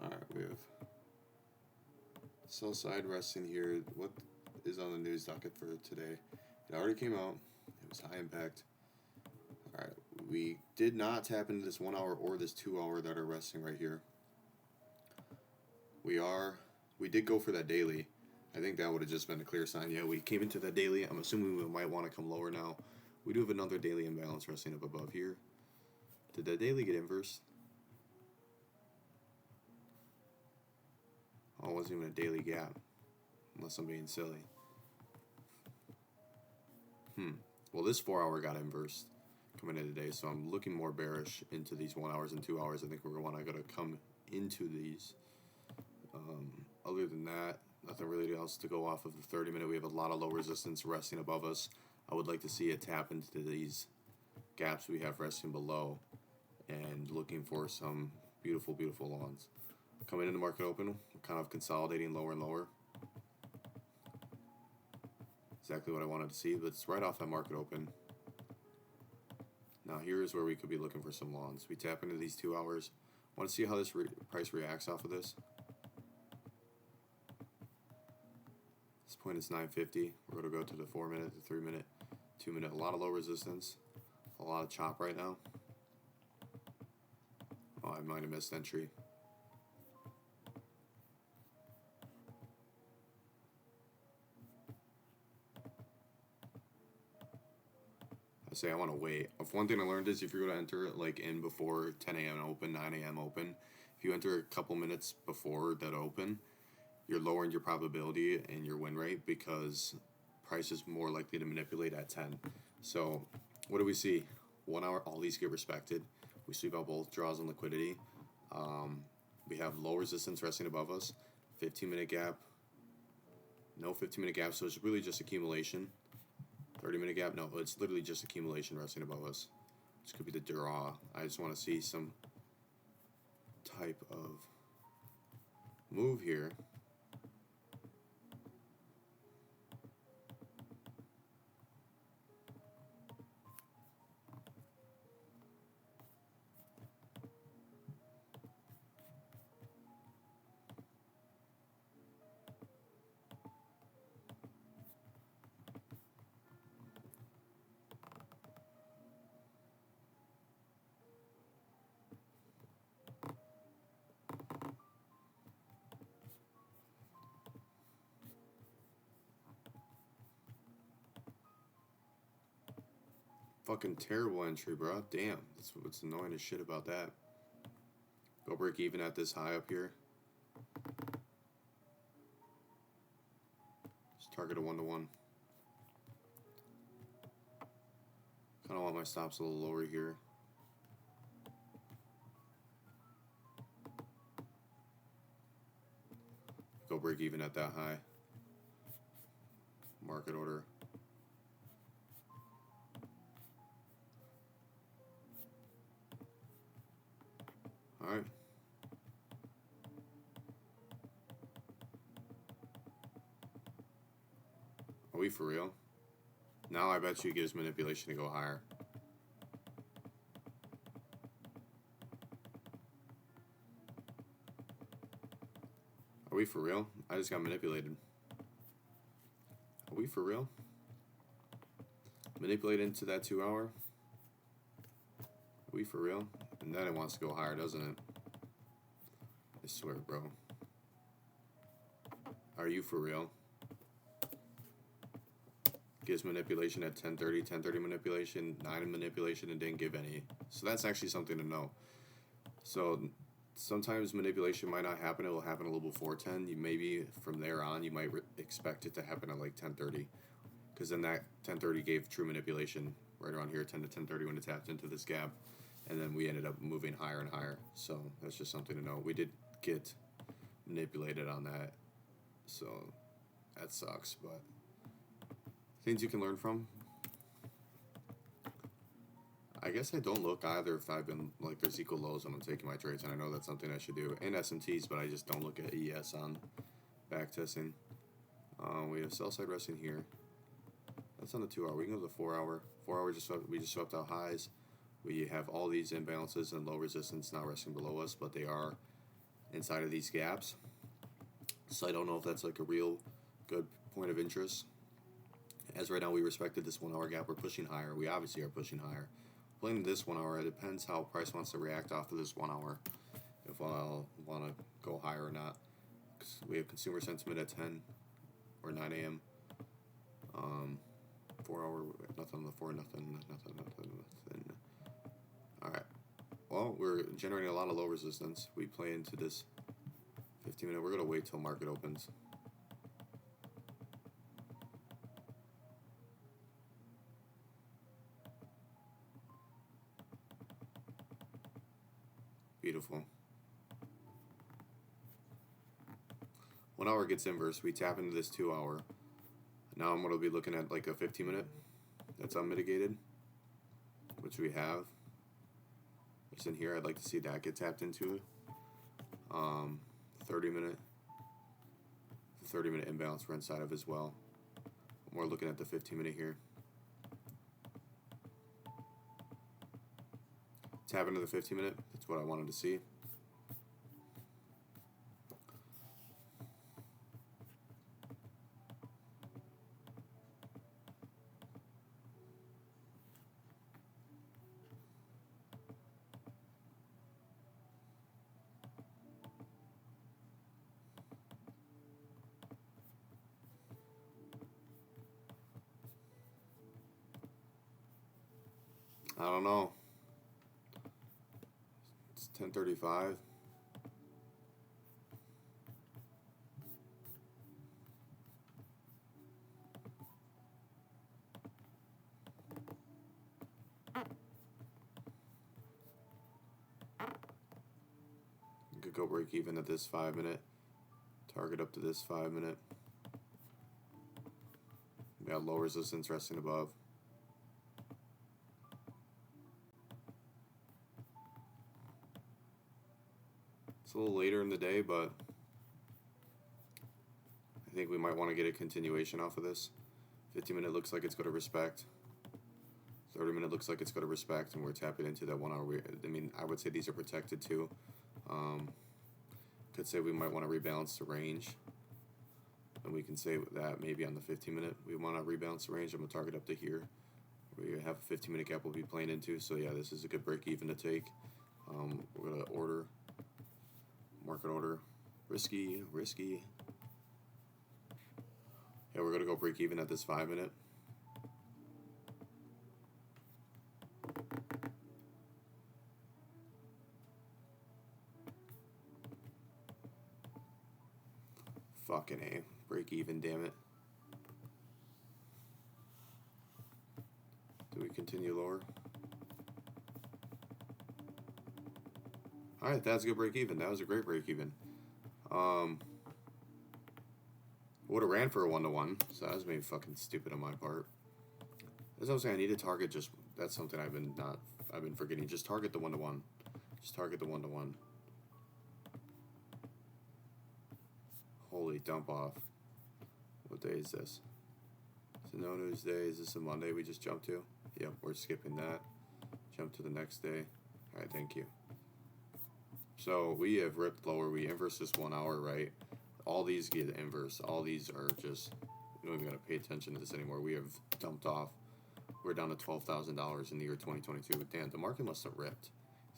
Alright, we have sell side resting here. What is on the news docket for today? It already came out. It was high impact. Alright, we did not tap into this 1 hour or this 2 hour that are resting right here. We did go for that daily. I think that would have just been a clear sign. Yeah, we came into that daily. I'm assuming we might want to come lower now. We do have another daily imbalance resting up above here. Did that daily get inversed? Oh, it wasn't even a daily gap. Unless I'm being silly. Well, this 4 hour got inversed coming in today, so I'm looking more bearish into these 1 hours and 2 hours. I think we're going to come into these. Other than that, nothing really else to go off of the 30-minute. We have a lot of low resistance resting above us. I would like to see it tap into these gaps we have resting below and looking for some beautiful, beautiful lawns. Coming into market open, we're kind of consolidating lower and lower. Exactly what I wanted to see, but it's right off that market open. Now here's where we could be looking for some lawns. We tap into these 2 hours. Want to see how this price reacts off of this. This point is 950. We're going to go to the 4 minute, the 3 minute, 2 minute. A lot of low resistance. A lot of chop right now. Oh, I might have missed entry. Say I want to wait. If one thing I learned is if you're going to enter like in before 10 a.m. open, 9 a.m. open, if you enter a couple minutes before that open, you're lowering your probability and your win rate because price is more likely to manipulate at 10. So what do we see? 1 hour, all these get respected. We sweep out both draws and liquidity. We have low resistance resting above us. 15-minute gap. No 15-minute gap, so it's really just accumulation. 30-minute gap, no, it's literally just accumulation resting above us. This could be the draw. I just want to see some type of move here. Fucking terrible entry, bro. Damn, that's what's annoying as shit about that. Go break even at this high up here. Just target a 1-to-1. Kind of want my stops a little lower here. Go break even at that high. Market order. Alright. Are we for real? Now I bet you it gives manipulation to go higher. Are we for real? I just got manipulated. Are we for real? Manipulate into that 2 hour? Are we for real? And then it wants to go higher, doesn't it? I swear, bro. Are you for real? Gives manipulation at 10:30, 10:30 manipulation, 9 manipulation, and didn't give any. So that's actually something to know. So sometimes manipulation might not happen. It will happen a little before 10. You maybe from there on, you might expect it to happen at like 10:30. Because then that 10:30 gave true manipulation right around here, 10 to 10:30 when it tapped into this gap. And then we ended up moving higher and higher. So that's just something to know. We did get manipulated on that. So that sucks, but things you can learn from. I guess I don't look either if I've been like there's equal lows when I'm taking my trades, and I know that's something I should do. And SMTs, but I just don't look at ES on backtesting. We have sell side resting here. That's on the 2 hour. We can go to the 4 hour. 4 hour we just swept out highs. We have all these imbalances and low resistance now resting below us, but they are inside of these gaps. So I don't know if that's like a real good point of interest. As right now we respected this 1 hour gap, we're pushing higher. We obviously are pushing higher. Playing this 1 hour, it depends how price wants to react off of this 1 hour. If I'll want to go higher or not. We have consumer sentiment at 10 or 9 a.m. 4 hour, nothing on the 4, nothing. Alright. Well, we're generating a lot of low resistance. We play into this 15-minute. We're going to wait till market opens. Beautiful. 1 hour gets inverse. We tap into this 2 hour. Now I'm going to be looking at like a 15-minute that's unmitigated, which we have. It's in here. I'd like to see that get tapped into. 30-minute. The 30-minute imbalance we're inside of as well. We're looking at the 15-minute here. Tap into the 15-minute. That's what I wanted to see. I don't know. It's 10:35. You could go break even at this 5-minute. Target up to this 5-minute. We got low resistance resting above. It's a little later in the day, but I think we might want to get a continuation off of this. 15-minute looks like it's going to respect. 30-minute looks like it's going to respect, and we're tapping into that 1 hour. I mean, I would say these are protected too. Could say we might want to rebalance the range. And we can say that maybe on the 15-minute, we want to rebalance the range. I'm going to target up to here. We have a 15-minute gap we'll be playing into. So yeah, this is a good break even to take. We're going to order. Market order. Risky. Yeah, we're going to go break even at this 5-minute. Fucking A. Break even, damn it. Do we continue lower? Alright, that's a good break even. That was a great break even. Would have ran for a 1-to-1, so that was maybe fucking stupid on my part. That's what I'm saying. I need to target just. That's something I've been forgetting. Just target the 1-to-1. Just target the 1-to-1. Holy dump off. What day is this? It's a no news day. Is this a Monday we just jumped to? Yep, we're skipping that. Jump to the next day. Alright, thank you. So we have ripped lower. We inverse this 1 hour, right? All these get inverse. All these are just, we don't even gotta pay attention to this anymore. We have dumped off. We're down to $12,000 in the year 2022. Damn, the market must have ripped.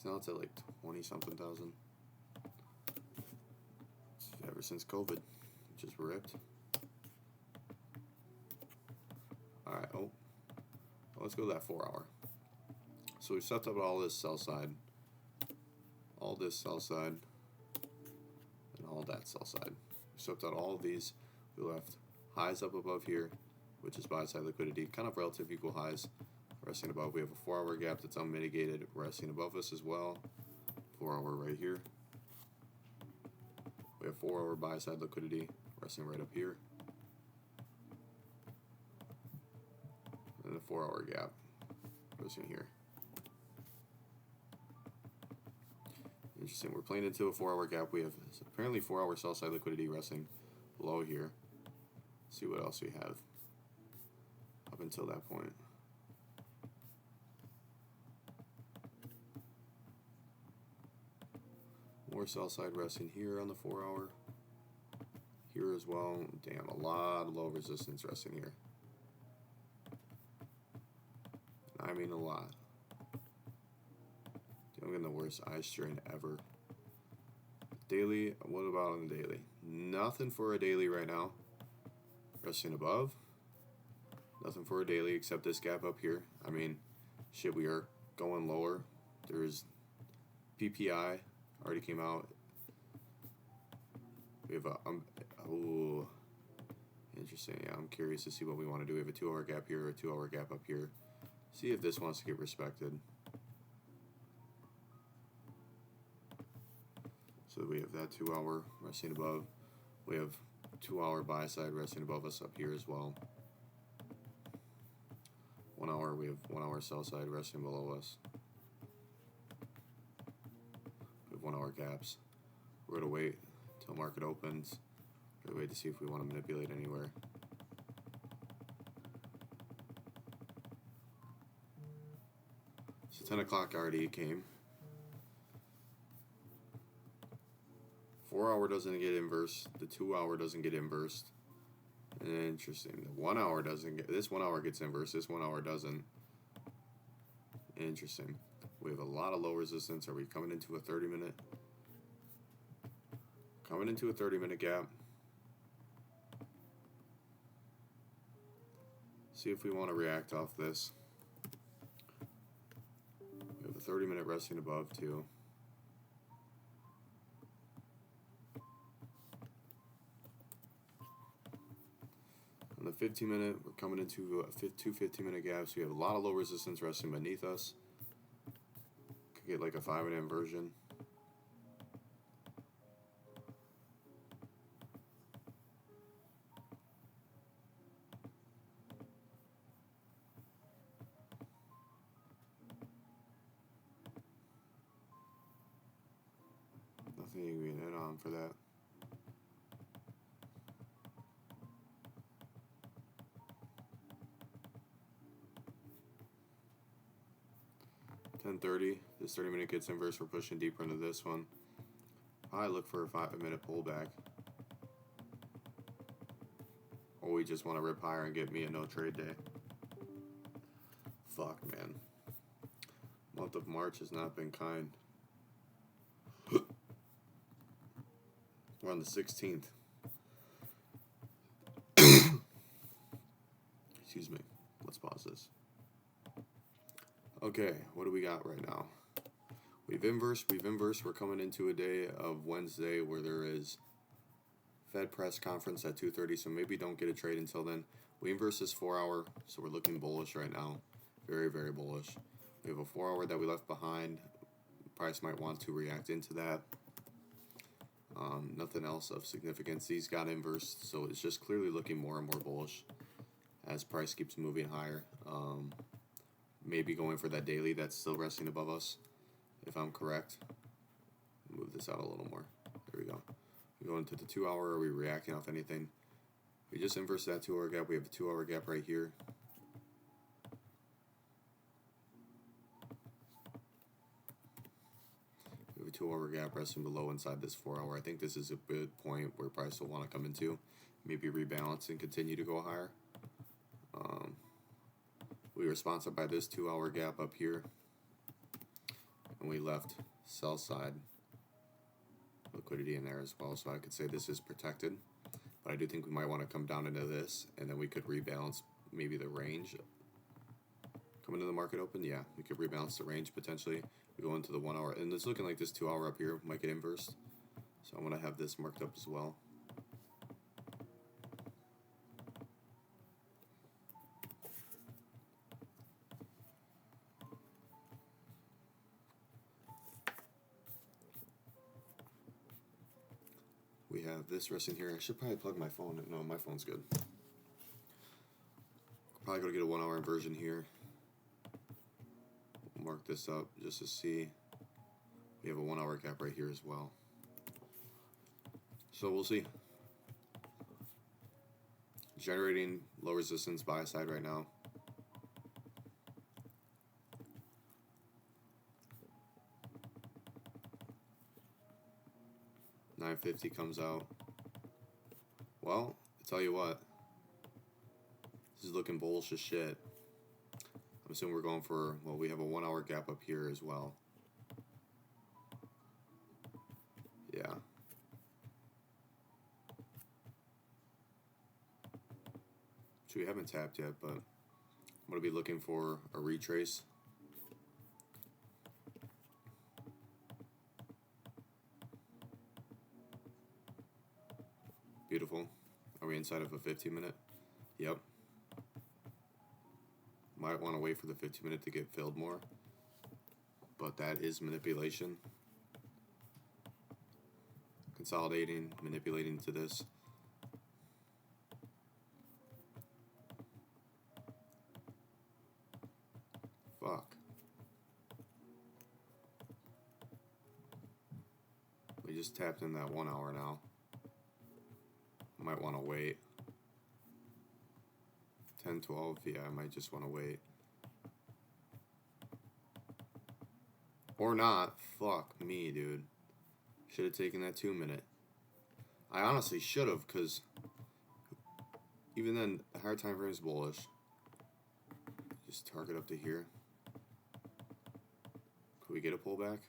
So now it's at like 20 something thousand. Ever since COVID, just ripped. Alright, oh. Well, let's go to that 4 hour. So we set up all this sell side. All this sell side. And all that sell side. We swept out all of these. We left highs up above here, which is buy side liquidity. Kind of relative equal highs. Resting above. We have a 4 hour gap that's unmitigated. Resting above us as well. 4 hour right here. We have 4 hour buy side liquidity. Resting right up here. And a 4 hour gap. Resting here. Interesting. We're playing into a 4 hour gap. We have apparently 4 hour sell side liquidity resting below here. Let's see what else we have up until that point. More sell side resting here on the 4 hour. Here as well. Damn, a lot of low resistance resting here. I mean a lot. I'm getting the worst eye strain ever. Daily, what about on the daily? Nothing for a daily right now. Resting above. Nothing for a daily except this gap up here. I mean, shit, we are going lower. There's PPI already came out. We have a, oh, interesting. Yeah, I'm curious to see what we want to do. We have a 2 hour gap here, a 2 hour gap up here. See if this wants to get respected. So we have that 2 hour resting above. We have 2 hour buy side resting above us up here as well. 1 hour, we have 1 hour sell side resting below us. We have 1 hour gaps. We're gonna wait until market opens. We're gonna wait to see if we want to manipulate anywhere. So 10 o'clock already came. 4 hour doesn't get inverse. The 2 hour doesn't get inversed. Interesting. The 1 hour doesn't get. This 1 hour gets inverse. This 1 hour doesn't. Interesting. We have a lot of low resistance. Are we coming into a 30-minute? Coming into a 30-minute gap. See if we want to react off this. We have a 30-minute resting above too. On the 15-minute, we're coming into two 15-minute gaps. We have a lot of low resistance resting beneath us. Could get like a 5-minute inversion. Nothing you can hit on for that. $10.30. This 30-minute gets inverse. We're pushing deeper into this one. I look for a 5-minute pullback. Or we just want to rip higher and get me a no trade day. Fuck, man. Month of March has not been kind. We're on the 16th. Excuse me. Let's pause this. Okay, what do we got right now? We've inversed. We're coming into a day of Wednesday where there is Fed press conference at 2:30, so maybe don't get a trade until then. We inverse this 4 hour, so we're looking bullish right now. Very, very bullish. We have a 4 hour that we left behind. Price might want to react into that. Nothing else of significance. These got inversed, so it's just clearly looking more and more bullish as price keeps moving higher. Maybe going for that daily that's still resting above us, if I'm correct. Move this out a little more. There we go. We go into the 2 hour. Are we reacting off anything? We just inverse that 2 hour gap. We have a 2 hour gap right here. We have a 2 hour gap resting below inside this 4 hour. I think this is a good point where price will want to come into. Maybe rebalance and continue to go higher. We were sponsored by this 2 hour gap up here. And we left sell side liquidity in there as well. So I could say this is protected. But I do think we might want to come down into this, and then we could rebalance maybe the range. Coming to the market open, yeah, we could rebalance the range potentially. We go into the 1 hour, and it's looking like this 2 hour up here might get inversed. So I'm going to have this marked up as well. We have this resting here. I should probably plug my phone. No, my phone's good. Probably going to get a 1 hour inversion here. We'll mark this up just to see. We have a 1 hour gap right here as well. So we'll see. Generating low resistance buy side right now. $9.50 comes out. Well, I tell you what, this is looking bullish as shit. I'm assuming we're going for, well, we have a 1 hour gap up here as well. Yeah. Which we haven't tapped yet, but I'm going to be looking for a retrace. Beautiful. Are we inside of a 15-minute? Yep. Might want to wait for the 15-minute to get filled more. But that is manipulation. Consolidating, manipulating to this. Fuck. We just tapped in that 1 hour now. Might want to wait. 10, 12, yeah, I might just want to wait. Or not. Fuck me, dude. Should have taken that 2 minute. I honestly should have, because even then, the higher time frame is bullish. Just target up to here. Could we get a pullback?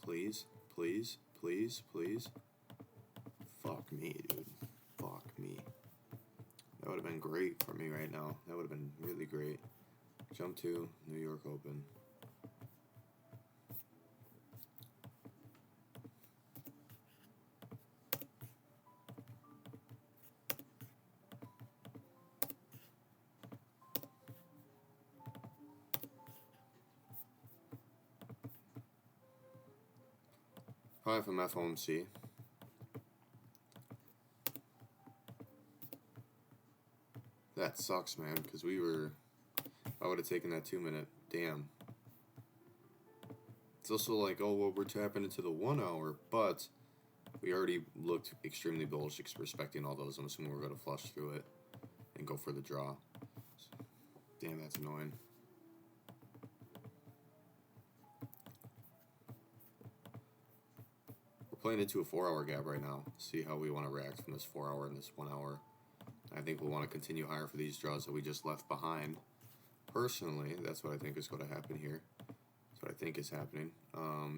Please, please, please, please. Fuck me, dude. Fuck me. That would have been great for me right now. That would have been really great. Jump to New York Open. Probably from FOMC. That sucks, man, because I would have taken that 2 minute. Damn. It's also like, oh, well, we're tapping into the 1 hour, but we already looked extremely bullish, respecting all those. I'm assuming we're going to flush through it and go for the draw. Damn, that's annoying. We're playing into a 4 hour gap right now. See how we want to react from this 4 hour and this 1 hour. I think we'll want to continue higher for these draws that we just left behind. Personally, that's what I think is going to happen here. That's what I think is happening.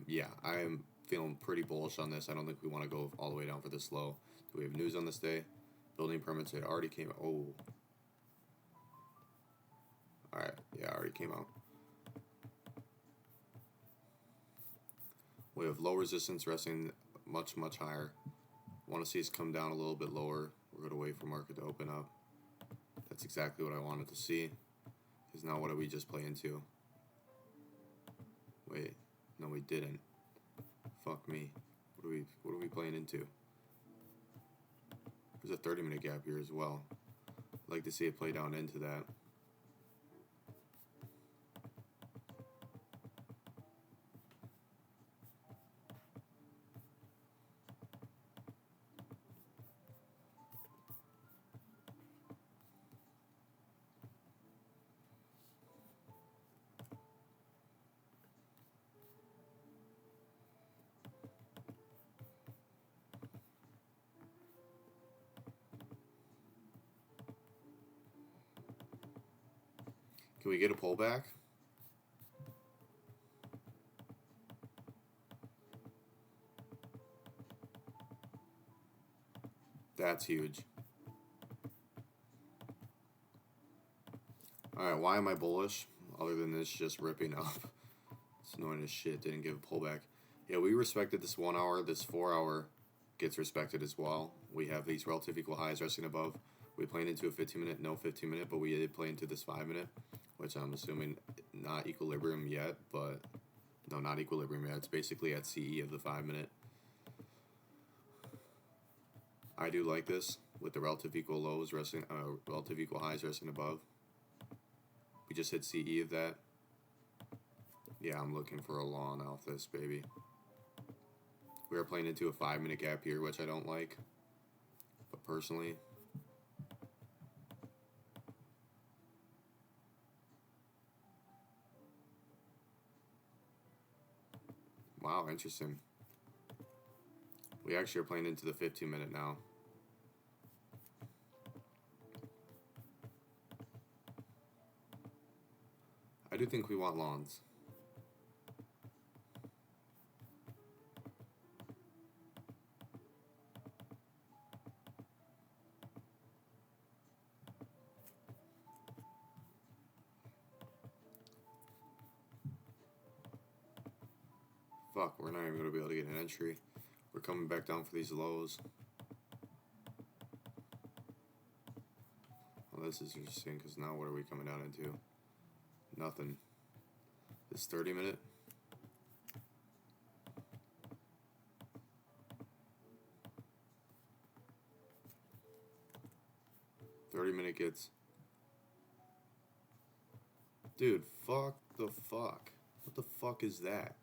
Yeah, I am feeling pretty bullish on this. I don't think we want to go all the way down for this low. Do we have news on this day? Building permits, it already came out. Oh. Alright, yeah, already came out. We have low resistance resting much, much higher. Want to see us come down a little bit lower. We're going to wait for market to open up. That's exactly what I wanted to see. Because now what did we just play into? Wait, no we didn't. Fuck me. What are we playing into? There's a 30-minute gap here as well. I'd like to see it play down into that. Can we get a pullback? That's huge. Alright, why am I bullish? Other than this just ripping up. It's annoying as shit. Didn't give a pullback. Yeah, we respected this 1 hour. This 4 hour gets respected as well. We have these relative equal highs resting above. We played into a 15-minute, no 15-minute, but we did play into this 5-minute, which I'm assuming not equilibrium yet, but no, not equilibrium yet. It's basically at CE of the 5-minute. I do like this with the relative equal lows resting, relative equal highs resting above. We just hit CE of that. Yeah, I'm looking for a long off this, baby. We are playing into a 5-minute gap here, which I don't like. But personally, wow, interesting. We actually are playing into the 15-minute now. I do think we want longs. Fuck, we're not even going to be able to get an entry. We're coming back down for these lows. Well, this is interesting because now what are we coming down into? Nothing. This 30-minute. Gets. Dude, fuck the fuck. What the fuck is that?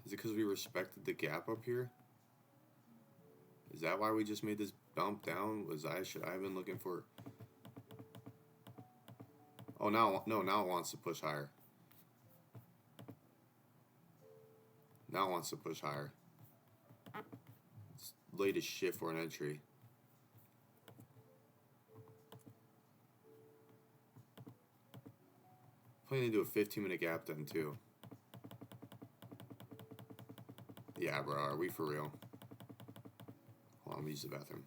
Is it because we respected the gap up here? Is that why we just made this bump down? Should I have been looking for? Oh, now it wants to push higher. Now it wants to push higher. It's late as shit for an entry. Playing into a 15-minute gap then too. Yeah, bro, are we for real? Hold on, let me use the bathroom.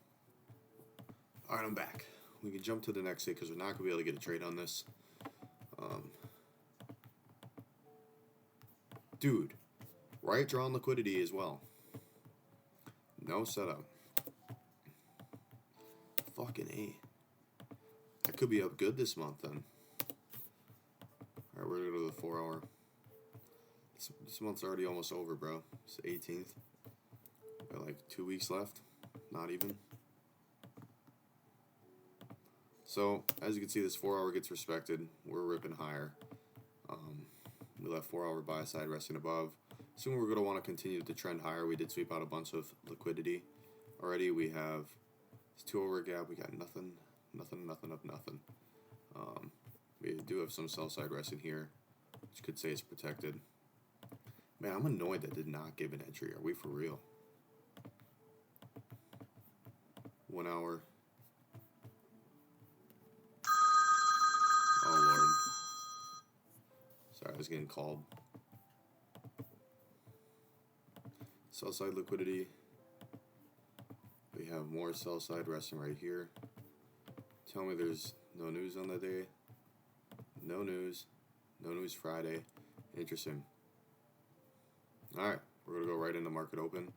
Alright, I'm back. We can jump to the next day because we're not going to be able to get a trade on this. Dude, right draw on liquidity as well. No setup. Fucking A. That could be up good this month then. Alright, we're going to go to the 4 hour. This month's already almost over, bro. It's the 18th. Got like 2 weeks left. Not even. So, as you can see, this 4 hour gets respected. We're ripping higher. We left 4 hour buy side resting above. Soon we're going to want to continue to trend higher. We did sweep out a bunch of liquidity. Already we have this 2 hour gap. We got nothing. We do have some sell side resting here, which could say it's protected. Man, I'm annoyed that did not give an entry. Are we for real? 1 hour. Oh, Lord. Sorry, I was getting called. Sell side liquidity. We have more sell side resting right here. Tell me there's no news on the day. No news. No news Friday. Interesting. Alright, we're going to go right into market open.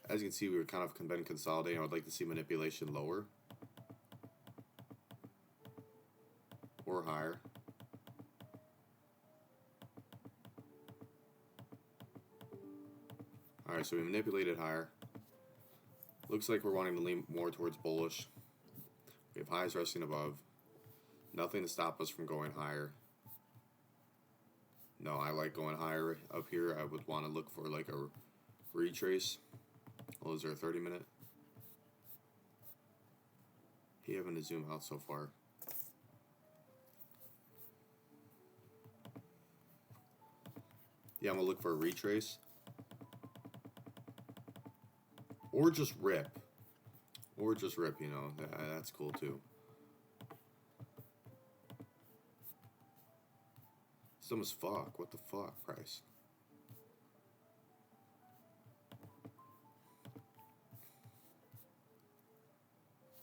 As you can see, we were kind of been consolidating. I would like to see manipulation lower. Or higher. Alright, so we manipulated higher. Looks like we're wanting to lean more towards bullish. We have highs resting above. Nothing to stop us from going higher. No, I like going higher up here. I would want to look for like a retrace. Well, is there a 30-minute? He having to zoom out so far. Yeah, I'm going to look for a retrace. Or just rip. Or just rip, you know. That's cool too. It's dumb as fuck. What the fuck, price?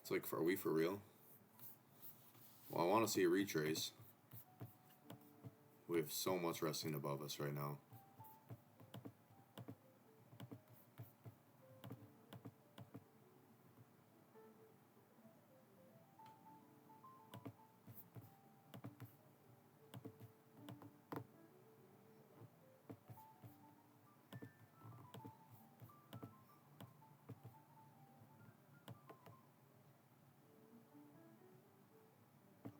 It's like, are we for real? Well, I want to see a retrace. We have so much resting above us right now.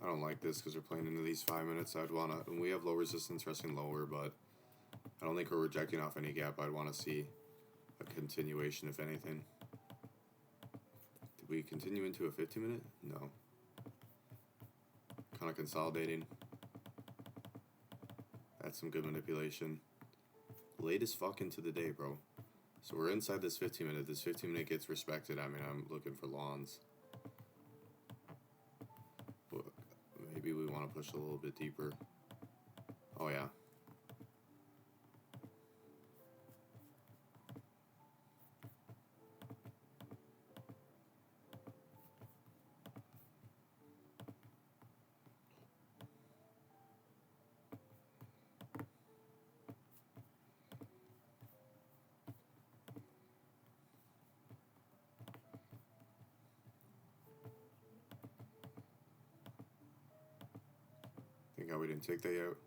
I don't like this because we're playing into these 5 minutes. I'd want to, and we have low resistance resting lower, but I don't think we're rejecting off any gap. I'd want to see a continuation, if anything. Did we continue into a 50-minute? No. Kind of consolidating. That's some good manipulation. Late as fuck into the day, bro. So we're inside this 15-minute. This 15-minute gets respected. I mean, I'm looking for lawns. Maybe we want to push a little bit deeper. Oh, yeah. Think how we didn't take that out.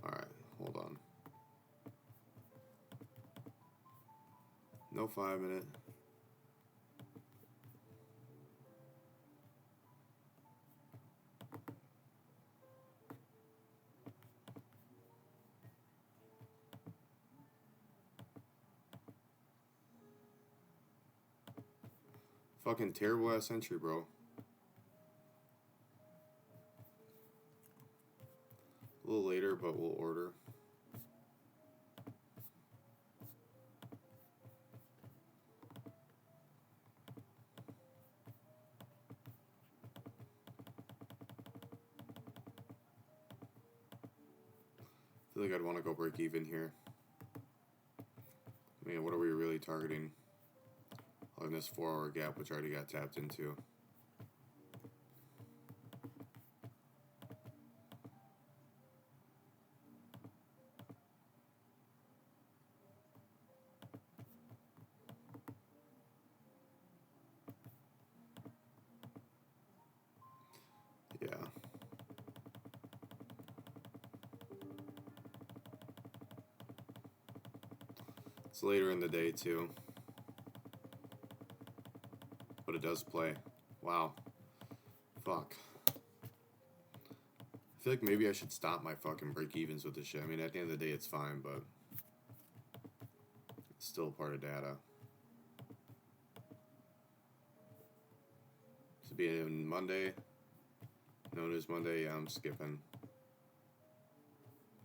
Alright, hold on. No 5-minute. Fucking terrible ass entry, bro. A little later, but we'll order. I feel like I'd want to go break even here. I mean, what are we really targeting? On this 4-hour gap, which already got tapped into. Yeah. It's later in the day, too. But it does play. Wow. Fuck. I feel like maybe I should stop my fucking break-evens with this shit. I mean, at the end of the day, it's fine, but it's still part of data. To be in Monday, no news Monday, yeah, I'm skipping.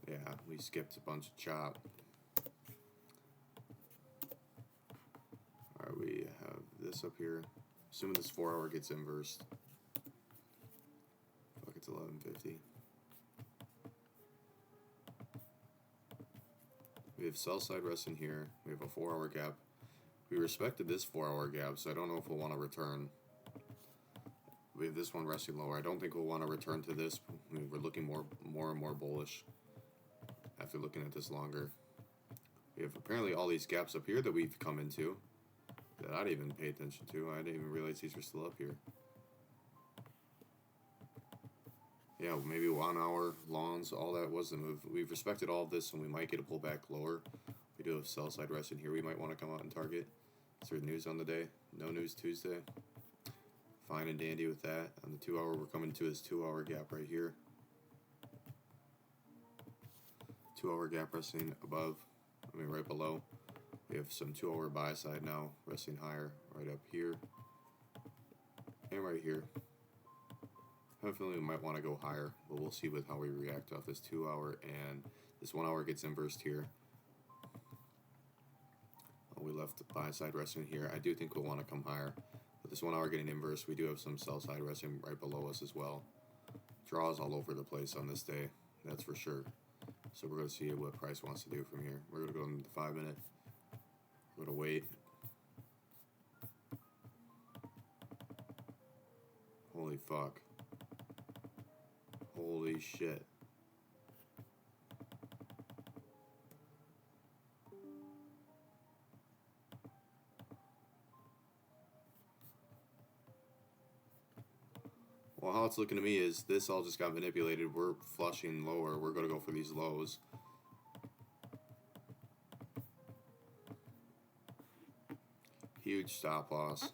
Yeah, we skipped a bunch of chop. Alright, we have this up here. Assuming this 4-hour gets inversed. Fuck, it's 11:50. We have sell side resting here. We have a 4-hour gap. We respected this 4-hour gap, so I don't know if we'll want to return. We have this one resting lower. I don't think we'll want to return to this. I mean, we're looking more and more bullish after looking at this longer. We have apparently all these gaps up here that we've come into that I didn't even pay attention to. I didn't even realize these were still up here. Yeah, maybe 1 hour lawns, all that was the move. We've respected all of this, and we might get a pullback lower. We do have sell side rest in here. We might want to come out and target. Is there news on the day? No news Tuesday. Fine and dandy with that. On the 2-hour, we're coming to this 2-hour gap right here. 2-hour gap resting above, right below. We have some 2-hour buy side now, resting higher, right up here, and right here. I have a feeling we might want to go higher, but we'll see with how we react off this 2-hour, and this 1-hour gets inversed here. We left the buy side resting here. I do think we'll want to come higher. With this 1 hour getting inverse, we do have some sell side resting right below us as well. Draws all over the place on this day. That's for sure. So we're going to see what price wants to do from here. We're going to go into the 5 minute. We're going to wait. Holy fuck. Holy shit. Well, how it's looking to me is this all just got manipulated. We're flushing lower. We're going to go for these lows. Huge stop loss.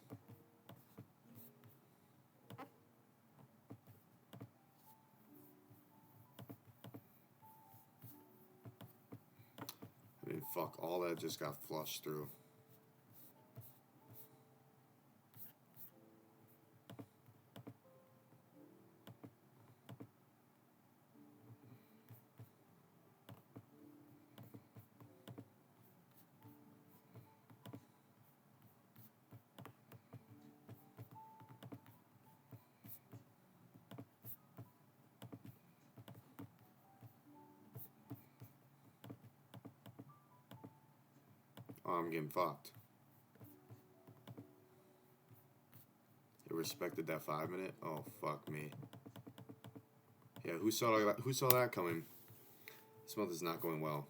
I mean, fuck, all that just got flushed through. Oh, I'm getting fucked. It respected that 5 minute? Oh, fuck me. Yeah, who saw that coming? This month is not going well.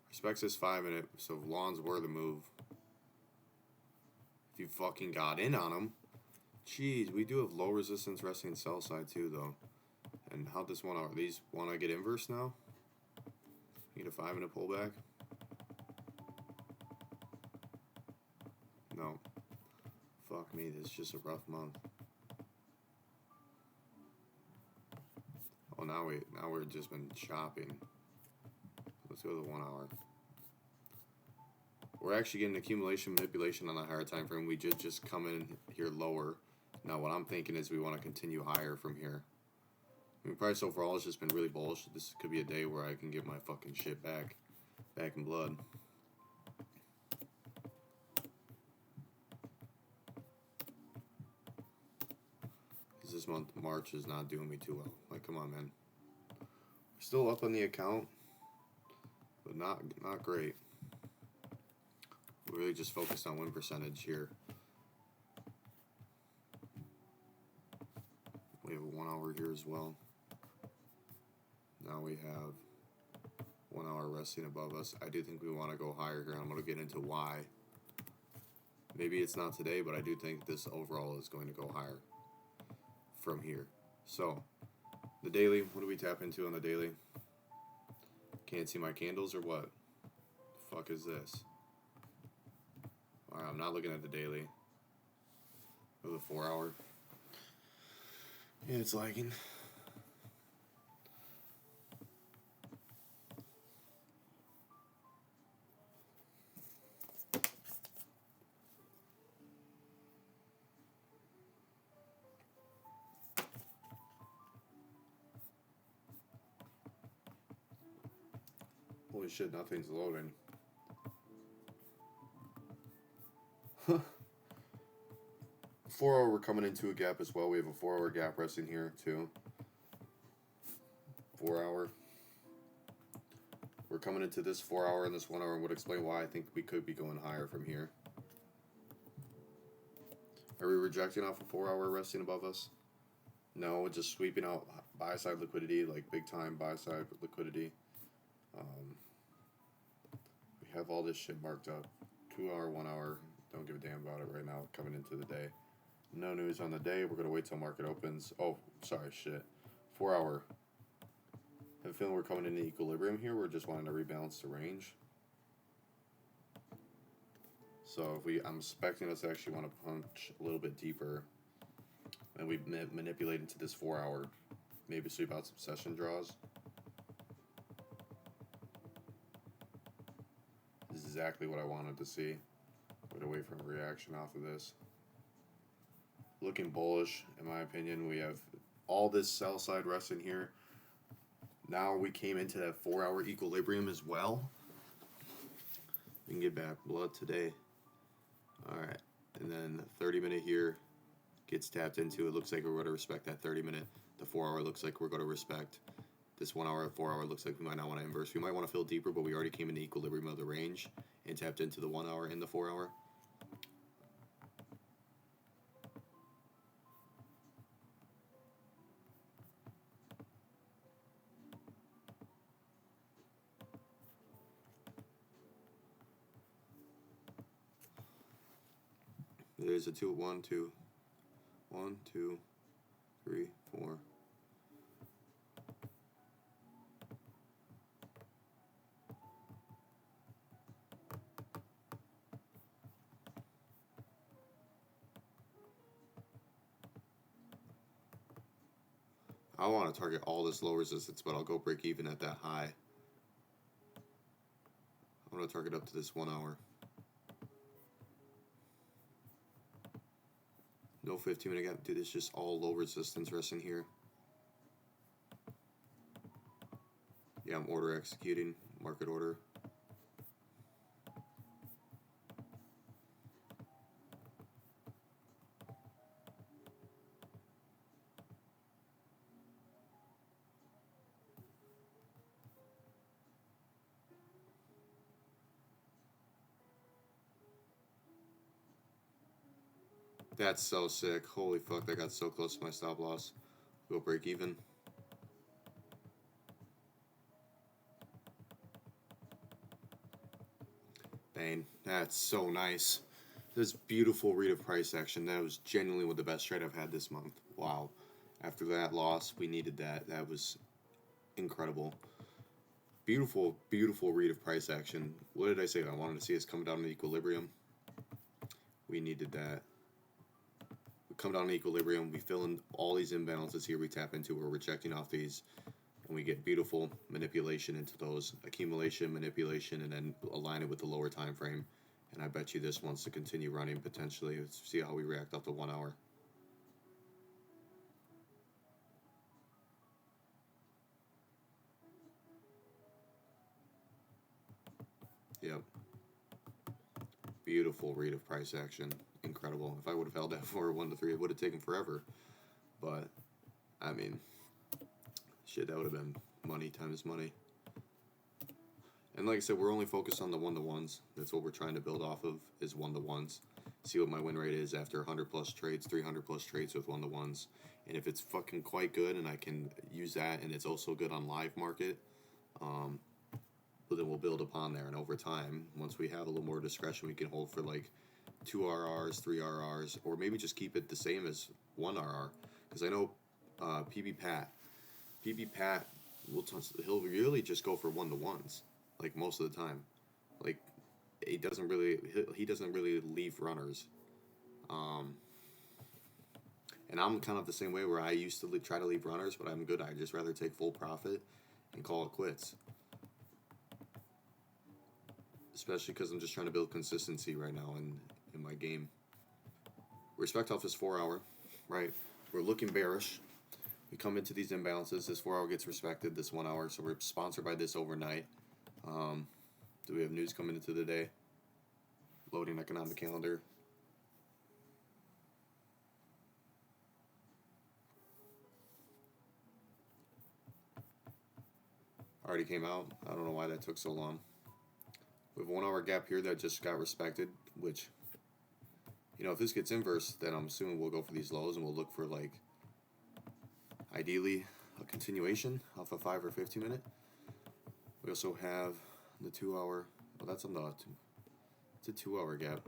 Respects this 5 minute, so lawns were the move. If you fucking got in on them. Jeez, we do have low resistance resting sell side too, though. And how'd this one out? These want to get inverse now? Get a 5 minute pullback? No. Fuck me, this is just a rough month. Oh, now we've just been chopping. Let's go to the 1 hour. We're actually getting accumulation manipulation on the higher time frame. We did just come in here lower. Now what I'm thinking is we want to continue higher from here. I mean, price overall has just been really bullish. This could be a day where I can get my fucking shit back in blood. Because this month, March, is not doing me too well. Like, come on, man. We're still up on the account, but not great. We're really just focused on win percentage here. We have a 1 hour here as well. Now we have 1 hour resting above us. I do think we want to go higher here. I'm going to get into why. Maybe it's not today, but I do think this overall is going to go higher from here. So, the daily, what do we tap into on the daily? Can't see my candles or what? The fuck is this? Alright, I'm not looking at the daily. Or the 4 hour. Yeah, it's lagging. Holy shit, nothing's loading. 4 hour, we're coming into a gap as well. We have a 4 hour gap resting here too. 4 hour. We're coming into this 4 hour and this 1 hour and would explain why I think we could be going higher from here. Are we rejecting off a 4 hour resting above us? No, just sweeping out buy side liquidity, like big time buy side liquidity. We have all this shit marked up. 2 hour, 1 hour. Don't give a damn about it right now. Coming into the day. No news on the day. We're going to wait till market opens. Oh, sorry, shit. 4 hour. I have a feeling we're coming into equilibrium here. We're just wanting to rebalance the range. So if I'm expecting us to actually want to punch a little bit deeper. And we manipulate into this 4 hour. Maybe sweep out some session draws. This is exactly what I wanted to see. Get away from a reaction off of this. Looking bullish, in my opinion. We have all this sell side resting here. Now we came into that 4 hour equilibrium as well. We can get back blood today. Alright, and then the 30 minute here gets tapped into. It looks like we're going to respect that 30 minute. The 4 hour looks like we're going to respect. this 1 hour, 4 hour looks like we might not want to inverse. We might want to fill deeper, but we already came into equilibrium of the range and tapped into the 1 hour and the 4 hour. There's a 2, 1, 2, 1, 2, 3, 4. I want to target all this low resistance, but I'll go break even at that high. I'm going to target up to this 1 hour. No 15-minute gap. Dude, it's just all low resistance resting here. Yeah, I'm order executing. Market order. That's so sick. Holy fuck, that got so close to my stop loss. Go break even. Bang. That's so nice. This beautiful read of price action. That was genuinely one of the best trade I've had this month. Wow. After that loss, we needed that. That was incredible. Beautiful, beautiful read of price action. What did I say? I wanted to see us come down to equilibrium. We needed that. We come down to equilibrium. We fill in all these imbalances here we tap into. We're rejecting off these. And we get beautiful manipulation into those. Accumulation, manipulation, and then align it with the lower time frame. And I bet you this wants to continue running potentially. Let's see how we react off the 1 hour. Yep. Beautiful read of price action. Incredible. If I would have held that for 1 to 3, it would have taken forever. But, I mean, shit, that would have been money times money. And like I said, we're only focused on the 1-to-1s. That's what we're trying to build off of, is 1-to-1s. See what my win rate is after 100 plus trades, 300 plus trades with 1-to-1s. And if it's fucking quite good and I can use that and it's also good on live market, but then we'll build upon there. And over time, once we have a little more discretion, we can hold for like 2 RRs, 3 RRs, or maybe just keep it the same as 1 RR. Because I know PB Pat, he'll really just go for 1-to-1s. Like most of the time, like he doesn't really leave runners, and I'm kind of the same way where I used to try to leave runners, but I'm good. I just rather take full profit and call it quits, especially because I'm just trying to build consistency right now in my game. Respect off this 4 hour, right? We're looking bearish. We come into these imbalances. This 4 hour gets respected. This 1 hour, so we're sponsored by this overnight. Do we have news coming into the day? Loading economic calendar. Already came out. I don't know why that took so long. We have a 1 hour gap here that just got respected, which, you know, if this gets inverse, then I'm assuming we'll go for these lows and we'll look for, like, ideally a continuation off a 5 or 15 minute. We also have the 2 hour. Well, that's on the. It's a 2 hour gap.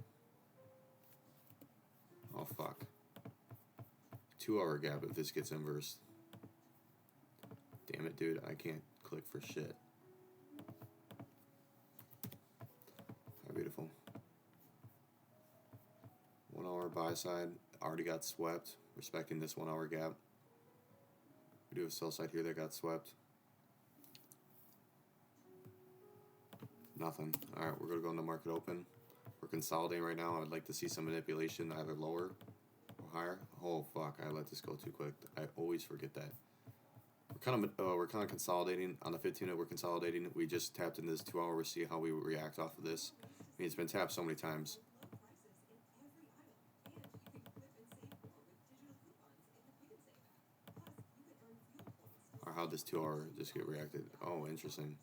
Oh, fuck. 2 hour gap if this gets inversed. Damn it, dude. I can't click for shit. How beautiful. 1 hour buy side. Already got swept. Respecting this 1 hour gap. We do a sell side here that got swept. Nothing. Alright, we're going to go into market open. We're consolidating right now. I'd like to see some manipulation either lower or higher. Oh, fuck. I let this go too quick. I always forget that. We're kind of consolidating. On the 15-minute, we're consolidating. We just tapped into this 2 hour. We'll see how we react off of this. I mean, it's been tapped so many times. Our how'd this 2 hour just get reacted? Oh, interesting.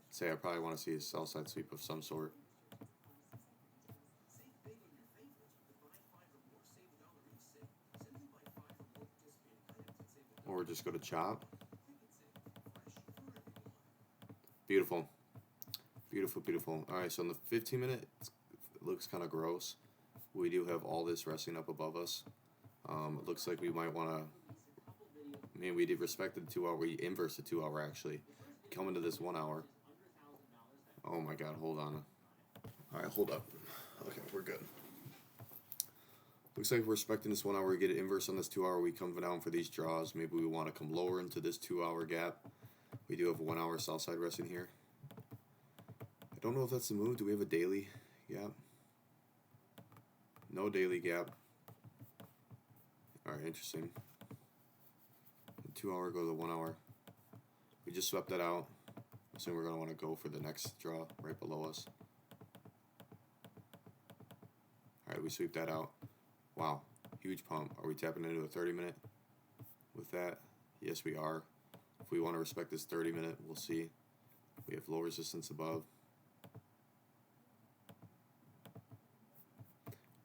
Say I probably want to see a sell side sweep of some sort. Or just go to chop. Beautiful. Beautiful, beautiful. Alright, so in the 15 minute, it looks kind of gross. We do have all this resting up above us. It looks like we might want to... I mean, we did respect the 2 hour. We inverse the 2 hour, actually. Come into this 1 hour. Oh my god, hold on. Alright, hold up. Okay, we're good. Looks like we're respecting this 1 hour. We get an inverse on this 2 hour. We come down for these draws. Maybe we want to come lower into this 2 hour gap. We do have a 1 hour south side resting here. I don't know if that's the move. Do we have a daily gap? No daily gap. Alright, interesting. The 2 hour go to the 1 hour. We just swept that out. So we're going to want to go for the next draw right below us. Alright, we sweep that out. Wow, huge pump. Are we tapping into a 30 minute with that? Yes, we are. If we want to respect this 30 minute, we'll see. We have low resistance above.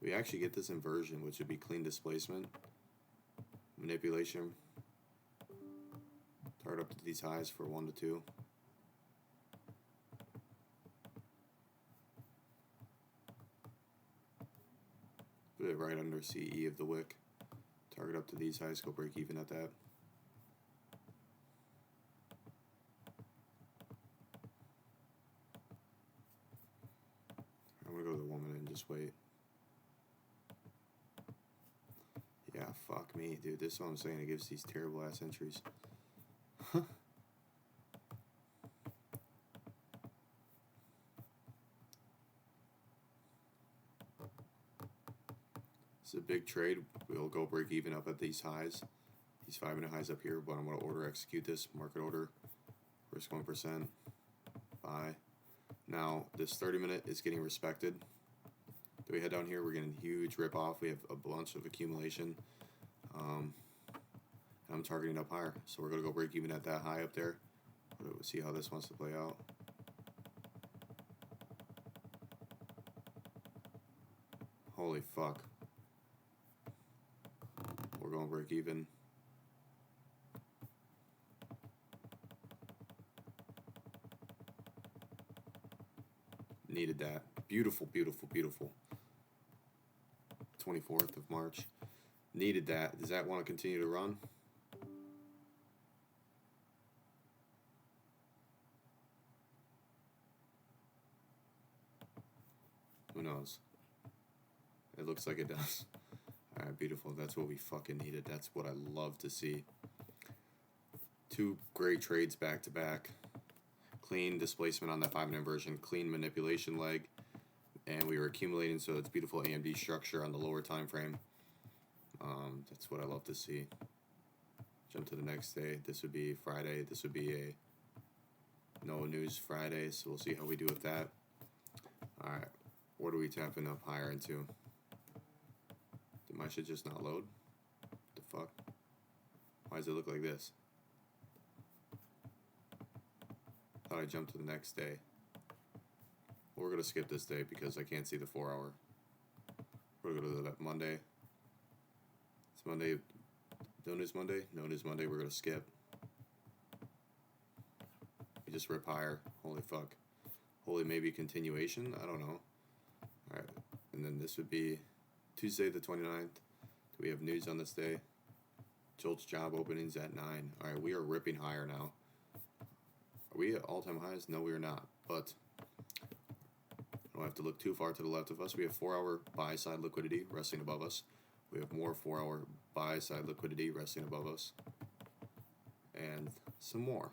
We actually get this inversion, which would be clean displacement. Manipulation. Target up to these highs for 1 to 2. Put it right under CE of the wick. Target up to these highs, go break even at that. I'm gonna go to the 1 minute and just wait. Yeah, fuck me, dude. This is what I'm saying. It gives these terrible ass entries. It's a big trade. We'll go break even up at these highs. These 5 minute highs up here, but I'm going to order execute this. Market order. Risk 1%. Buy. Now, this 30 minute is getting respected. Do we head down here? We're getting a huge rip off. We have a bunch of accumulation. I'm targeting up higher. So we're going to go break even at that high up there. We'll see how this wants to play out. Holy fuck. We're going to break even. Needed that. Beautiful, beautiful, beautiful. 24th of March. Needed that. Does that want to continue to run? Who knows? It looks like it does. Alright, beautiful. That's what we fucking needed. That's what I love to see. 2 great trades back to back. Clean displacement on that 5 minute inversion. Clean manipulation leg. And we were accumulating, so it's beautiful AMD structure on the lower time frame. That's what I love to see. Jump to the next day. This would be Friday. This would be a no news Friday, so we'll see how we do with that. Alright, what are we tapping up higher into? Did my shit just not load? The fuck? Why does it look like this? Thought I jumped to the next day. We're gonna skip this day because I can't see the 4 hour. We're gonna go to the Monday. It's Monday. No news Monday? No news Monday. We're gonna skip. We just rip higher. Holy fuck. Holy maybe continuation? I don't know. Alright. And then this would be Tuesday the 29th. Do we have news on this day? Jolt's job openings at 9. Alright, we are ripping higher now. Are we at all-time highs? No, we are not. But I don't have to look too far to the left of us. We have 4 hour buy side liquidity resting above us. We have more 4 hour buy side liquidity resting above us. And some more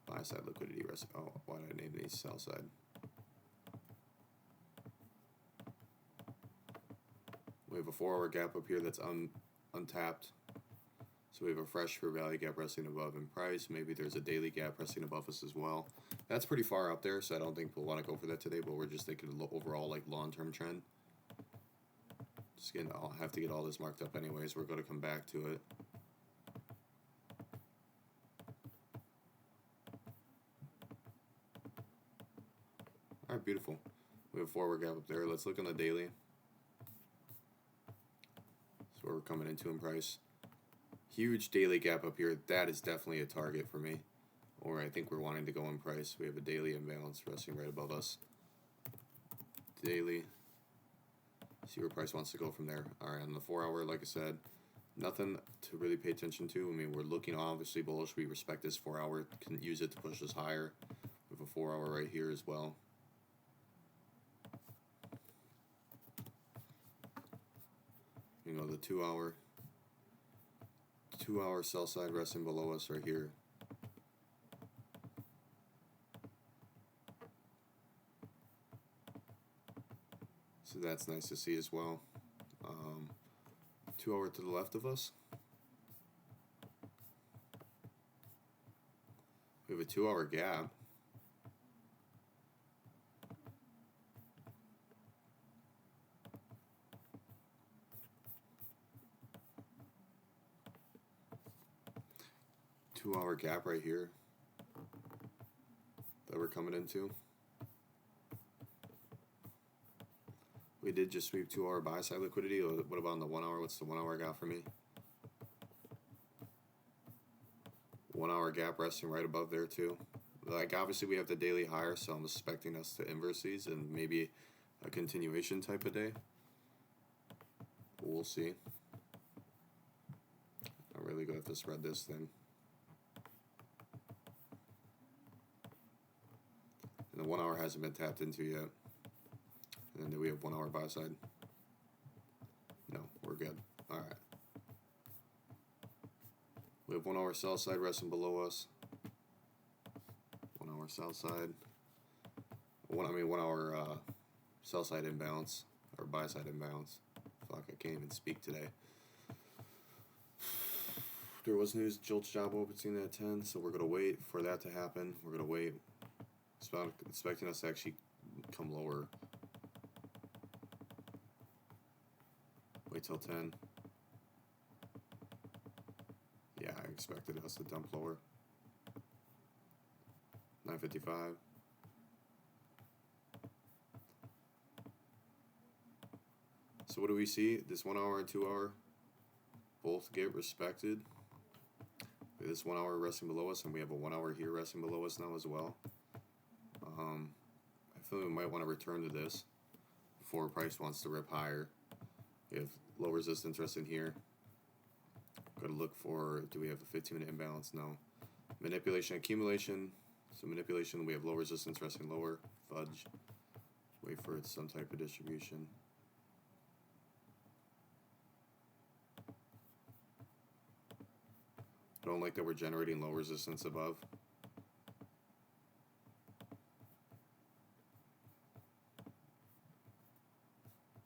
buy side liquidity resting. Oh, why did I name these sell side? We have a 4 hour gap up here that's untapped. So we have a fresh fair value gap resting above in price. Maybe there's a daily gap resting above us as well. That's pretty far up there, so I don't think we'll want to go for that today, but we're just thinking overall like long-term trend. I'll have to get all this marked up anyways. We're going to come back to it. All right, beautiful. We have a forward gap up there. Let's look on the daily. That's where we're coming into in price. Huge daily gap up here. That is definitely a target for me. Or I think we're wanting to go in price. We have a daily imbalance resting right above us. Daily. See where price wants to go from there. All right, on the 4 hour, like I said, nothing to really pay attention to. I mean, we're looking obviously bullish. We respect this 4 hour. Can use it to push us higher. We have a 4 hour right here as well. You know, the 2 hour. 2 hour sell side resting below us right here. So that's nice to see as well. 2 hour to the left of us. We have a 2 hour gap. Two-hour gap right here that we're coming into. We did just sweep 2 hour buy side liquidity. What about on the 1 hour? What's the 1 hour got for me? 1 hour gap resting right above there too. Like obviously we have the daily higher, so I'm expecting us to inverse these and maybe a continuation type of day. But we'll see. I'm really gonna have to spread this thing. And the 1 hour hasn't been tapped into yet. And then we have 1 hour buy side. No, we're good. All right. We have 1 hour sell side resting below us. 1 hour sell side. 1 hour sell side imbalance or buy side imbalance. Fuck, I can't even speak today. There was news Jolt's job opening at 10, so we're gonna wait for that to happen. We're gonna wait. Expecting us to actually come lower. Wait till 10. Yeah, I expected us to dump lower. 9:55. So what do we see? This 1 hour and 2 hour both get respected. This 1 hour resting below us, and we have a 1 hour here resting below us now as well. I feel we might want to return to this before price wants to rip higher. We have low resistance resting here. Got to look for, do we have a 15-minute imbalance? No. Manipulation, accumulation. So manipulation, we have low resistance resting lower. Fudge. Wait for some type of distribution. I don't like that we're generating low resistance above.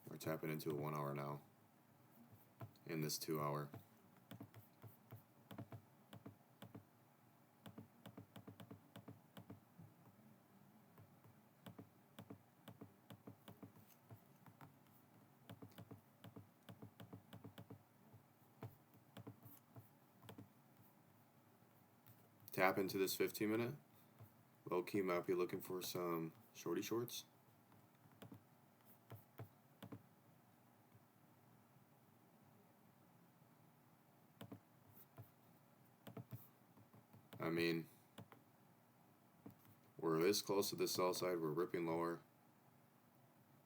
We're tapping into a 1 hour now. In this 2 hour. Tap into this 15-minute. Low key might be looking for some shorty shorts. I mean, we're this close to the sell side. We're ripping lower.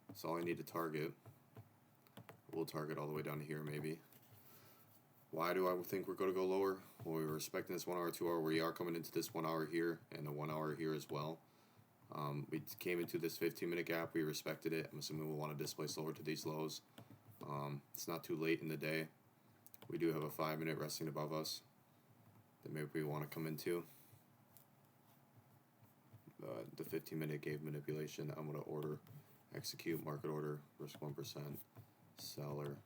That's all I need to target. We'll target all the way down to here maybe. Why do I think we're going to go lower? Well, we were expecting this 1 hour, 2 hour. We are coming into this 1 hour here and a 1 hour here as well. We came into this 15-minute gap. We respected it. I'm assuming we'll want to displace lower to these lows. It's not too late in the day. We do have a 5-minute resting above us that maybe we want to come into. The 15-minute gave manipulation. I'm going to order, execute market order, risk 1%, seller.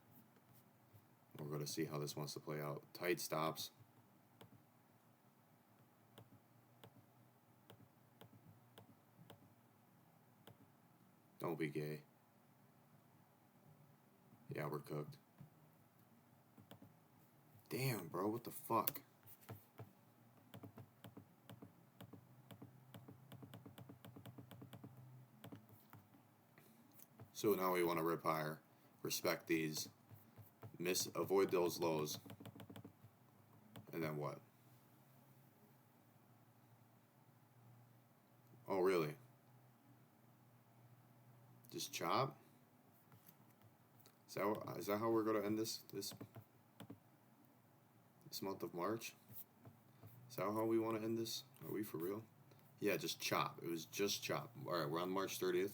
We're going to see how this wants to play out. Tight stops. Don't be gay. Yeah, we're cooked. Damn, bro, what the fuck? So now we want to rip higher, respect these, avoid those lows, and then what? Oh, really? Just chop? Is that how we're gonna end this month of March? Is that how we want to end this? Are we for real? Yeah, just chop. It was just chop. All right, we're on March 30th.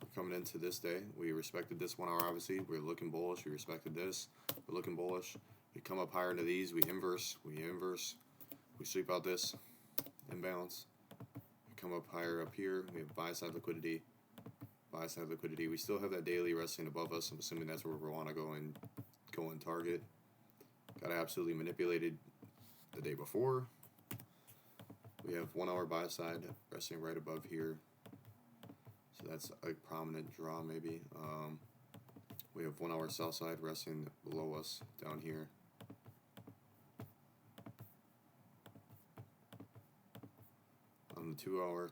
We're coming into this day. We respected this 1 hour, obviously. We're looking bullish. We respected this. We're looking bullish. We come up higher into these. We inverse. We sweep out this imbalance. We come up higher up here. We have buy side liquidity. Buy side liquidity. We still have that daily resting above us. I'm assuming that's where we want to go and target. Got absolutely manipulated the day before. We have 1 hour buy side resting right above here. So that's a prominent draw maybe. We have 1 hour sell side resting below us down here. On the 2 hour,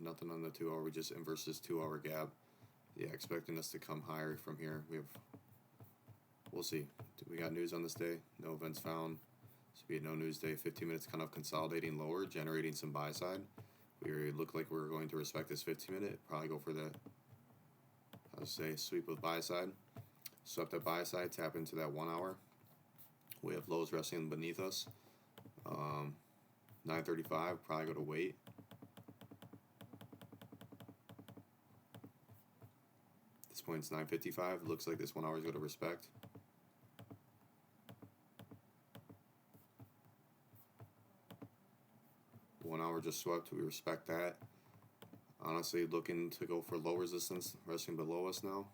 nothing on the 2 hour. We just inverse this 2 hour gap. Yeah, expecting us to come higher from here. We'll see. We got news on this day. No events found. So we had no news day. 15 minutes kind of consolidating lower, generating some buy side. We look like we're going to respect this 15 minute. Probably go for the, sweep with buy side. Swept that buy side, tap into that 1 hour. We have lows resting beneath us. 9:35, probably go to wait. This point it's 9:55. Looks like this 1 hour is going to respect. Just swept. We respect that. Honestly, looking to go for low resistance, resting below us now.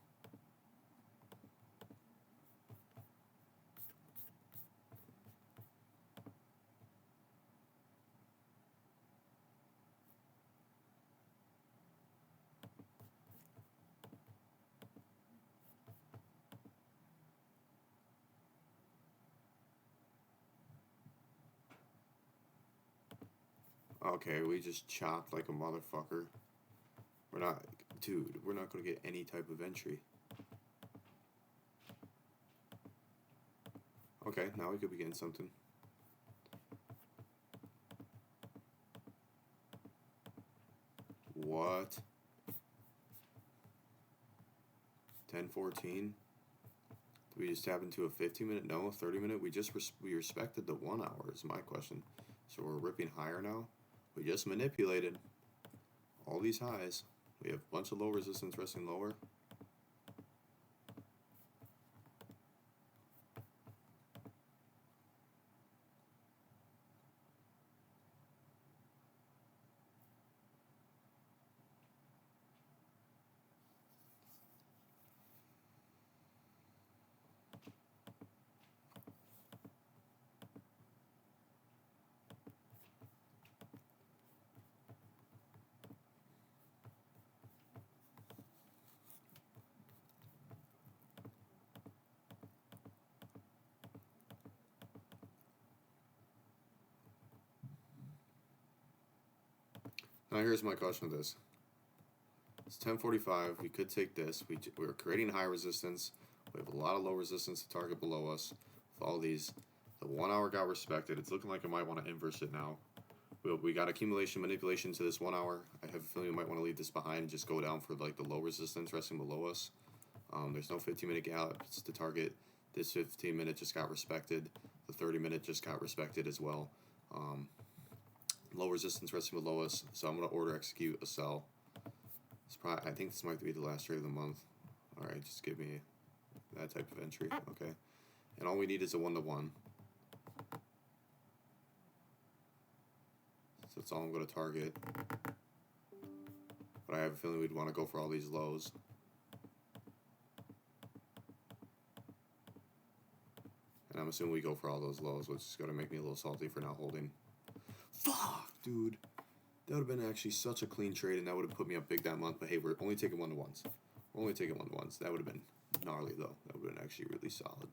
Okay, we just chopped like a motherfucker. We're not going to get any type of entry. Okay, now we could be getting something. What? 10:14? Did we just tap into a 15-minute? No, 30-minute? We respected the 1 hour is my question. So we're ripping higher now. We just manipulated all these highs. We have a bunch of low resistance resting lower. Now here's my question with this. It's 10:45. We could take this. We're creating high resistance. We have a lot of low resistance to target below us. With all these, the 1 hour got respected. It's looking like I might want to inverse it now. We got accumulation manipulation to this 1 hour. I have a feeling we might want to leave this behind and just go down for like the low resistance resting below us. There's no 15-minute gaps to target. This 15-minute just got respected. The 30-minute just got respected as well. Low resistance resting below us, so I'm going to order execute a sell. I think this might be the last trade of the month. All right, just give me that type of entry. Okay, and all we need is a 1-to-1. So that's all I'm going to target. But I have a feeling we'd want to go for all these lows. And I'm assuming we go for all those lows, which is going to make me a little salty for not holding. Fuck, dude. That would have been actually such a clean trade, and that would have put me up big that month. But hey, we're only taking 1-to-1s. We're only taking 1-to-1s. That would have been gnarly though. That would have been actually really solid.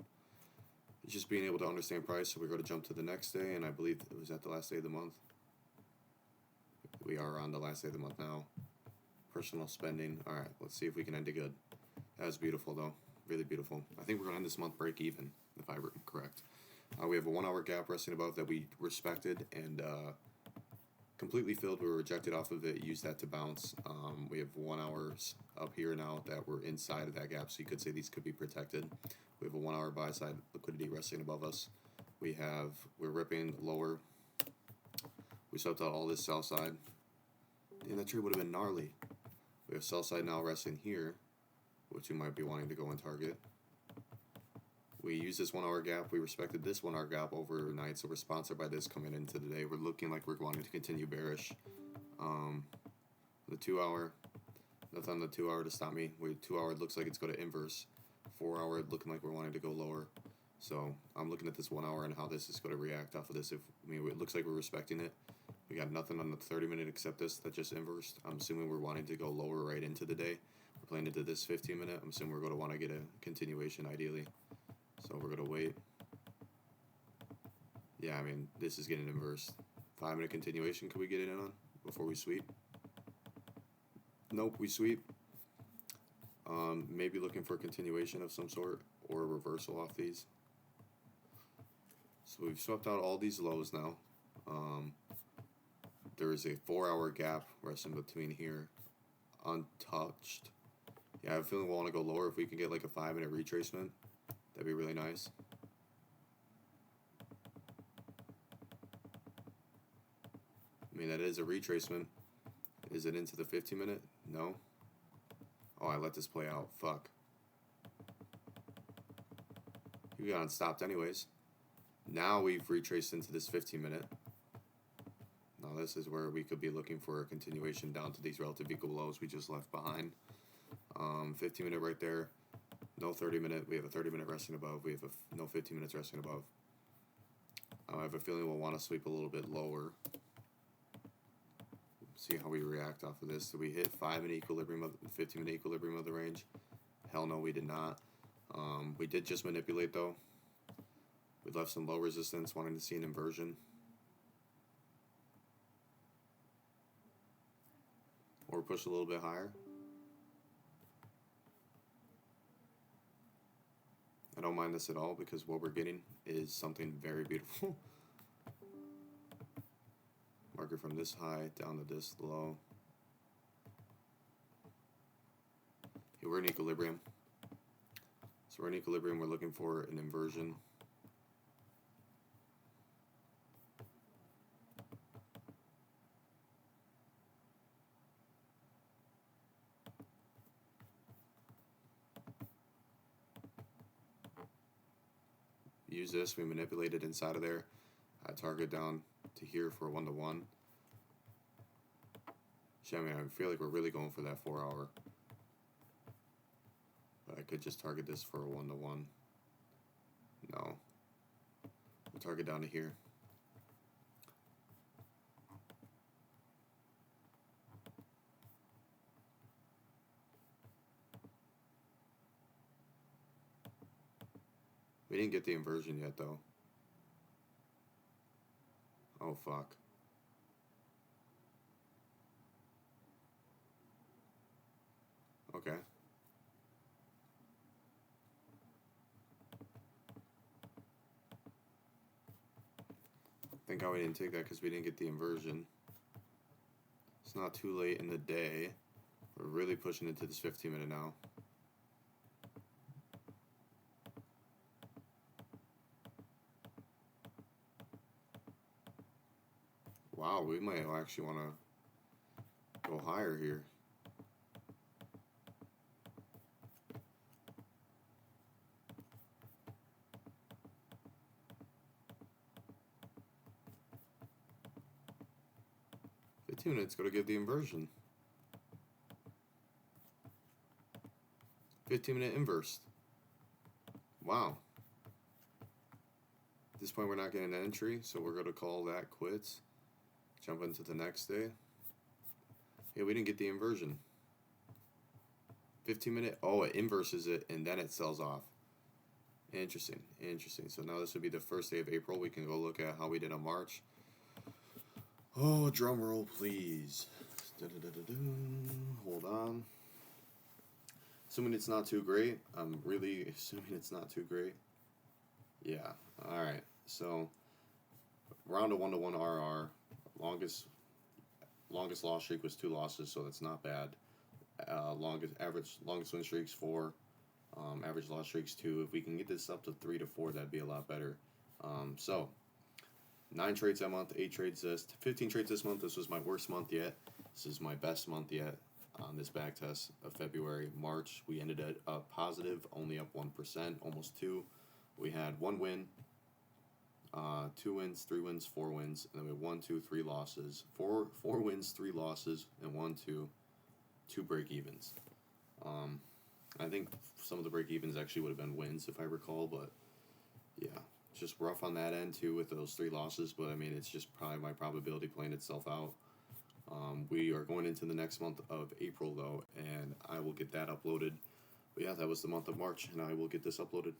It's just being able to understand price. So we're going to jump to the next day, and I believe it was at the last day of the month. We are on the last day of the month now. Personal spending. All right, let's see if we can end it good. That was beautiful though, really beautiful. I think we're going to end this month break even, if I'm correct. We have a 1 hour gap resting above that we respected and completely filled. We were rejected off of it, used that to bounce. We have 1 hours up here now that we're inside of that gap, so you could say these could be protected. We have a 1 hour buy side liquidity resting above us. We're ripping lower. We swept out all this sell side. Damn, that trade would have been gnarly. We have sell side now resting here, which we might be wanting to go and target. We used this 1 hour gap. We respected this 1 hour gap overnight, so we're sponsored by this coming into the day. We're looking like we're wanting to continue bearish. The 2 hour, nothing on the 2 hour to stop me. 2 hour looks like it's going to inverse. 4 hour looking like we're wanting to go lower. So I'm looking at this 1 hour and how this is going to react off of this. It looks like we're respecting it. We got nothing on the 30-minute except this that just inversed. I'm assuming we're wanting to go lower right into the day. We're playing into this 15-minute. I'm assuming we're going to want to get a continuation ideally. So we're going to wait. Yeah, I mean, this is getting inversed. 5-minute continuation, could we get it in on before we sweep? Nope, we sweep. Maybe looking for a continuation of some sort or a reversal off these. So we've swept out all these lows now. There is a 4 hour gap resting between here, untouched. Yeah, I have a feeling we'll want to go lower if we can get like a 5-minute retracement. That'd be really nice. I mean, that is a retracement. Is it into the 15-minute? No. Oh, I let this play out. Fuck. We got unstopped anyways. Now we've retraced into this 15-minute. Now this is where we could be looking for a continuation down to these relative equal lows we just left behind. 15-minute right there. No 30-minute. We have a 30-minute resting above. We have no 15 minutes resting above. I have a feeling we'll want to sweep a little bit lower. See how we react off of this. Did we hit 5-minute equilibrium, 15-minute equilibrium of the range? Hell no, we did not. We did just manipulate though. We left some low resistance, wanting to see an inversion. Or push a little bit higher. I don't mind this at all because what we're getting is something very beautiful. Market from this high down to this low. Okay, we're in equilibrium. So we're in equilibrium. We're looking for an inversion. Use this, we manipulate it inside of there. I target down to here for a 1-to-1. I mean, I feel like we're really going for that 4 hour. But I could just target this for a 1-to-1. No. We'll target down to here. We didn't get the inversion yet, though. Oh, fuck. Okay. Thank God we didn't take that because we didn't get the inversion. It's not too late in the day. We're really pushing into this 15-minute now. Wow, we might actually want to go higher here. Minutes go to get the inversion. 15-minute inverse. Wow. At this point, we're not getting an entry, so we're going to call that quits. Jump into the next day. Yeah, we didn't get the inversion. 15-minute. Oh, it inverses it and then it sells off. Interesting. Interesting. So now this would be the first day of April. We can go look at how we did on March. Oh, drum roll, please. Hold on. Assuming it's not too great. I'm really assuming it's not too great. Yeah. All right. So round of 1-to-1 RR. Longest loss streak was 2 losses, so that's not bad. Longest win streaks 4. Average loss streaks 2. If we can get this up to 3 to 4, that'd be a lot better. So 9 trades that month, 8 trades 15 trades this month. This was my worst month yet. This is my best month yet on this back test of February. March, we ended at a positive, only up 1%, almost 2. We had 1 win, 2 wins, 3 wins, 4 wins, and then we had 1, 2, 3 losses. 4 wins, 3 losses, and 1, 2 break evens. I think some of the break evens actually would have been wins if I recall, but yeah, it's just rough on that end too with those 3 losses. But I mean, it's just probably my probability playing itself out. We are going into the next month of April though, and I will get that uploaded. But yeah, that was the month of March, and I will get this uploaded.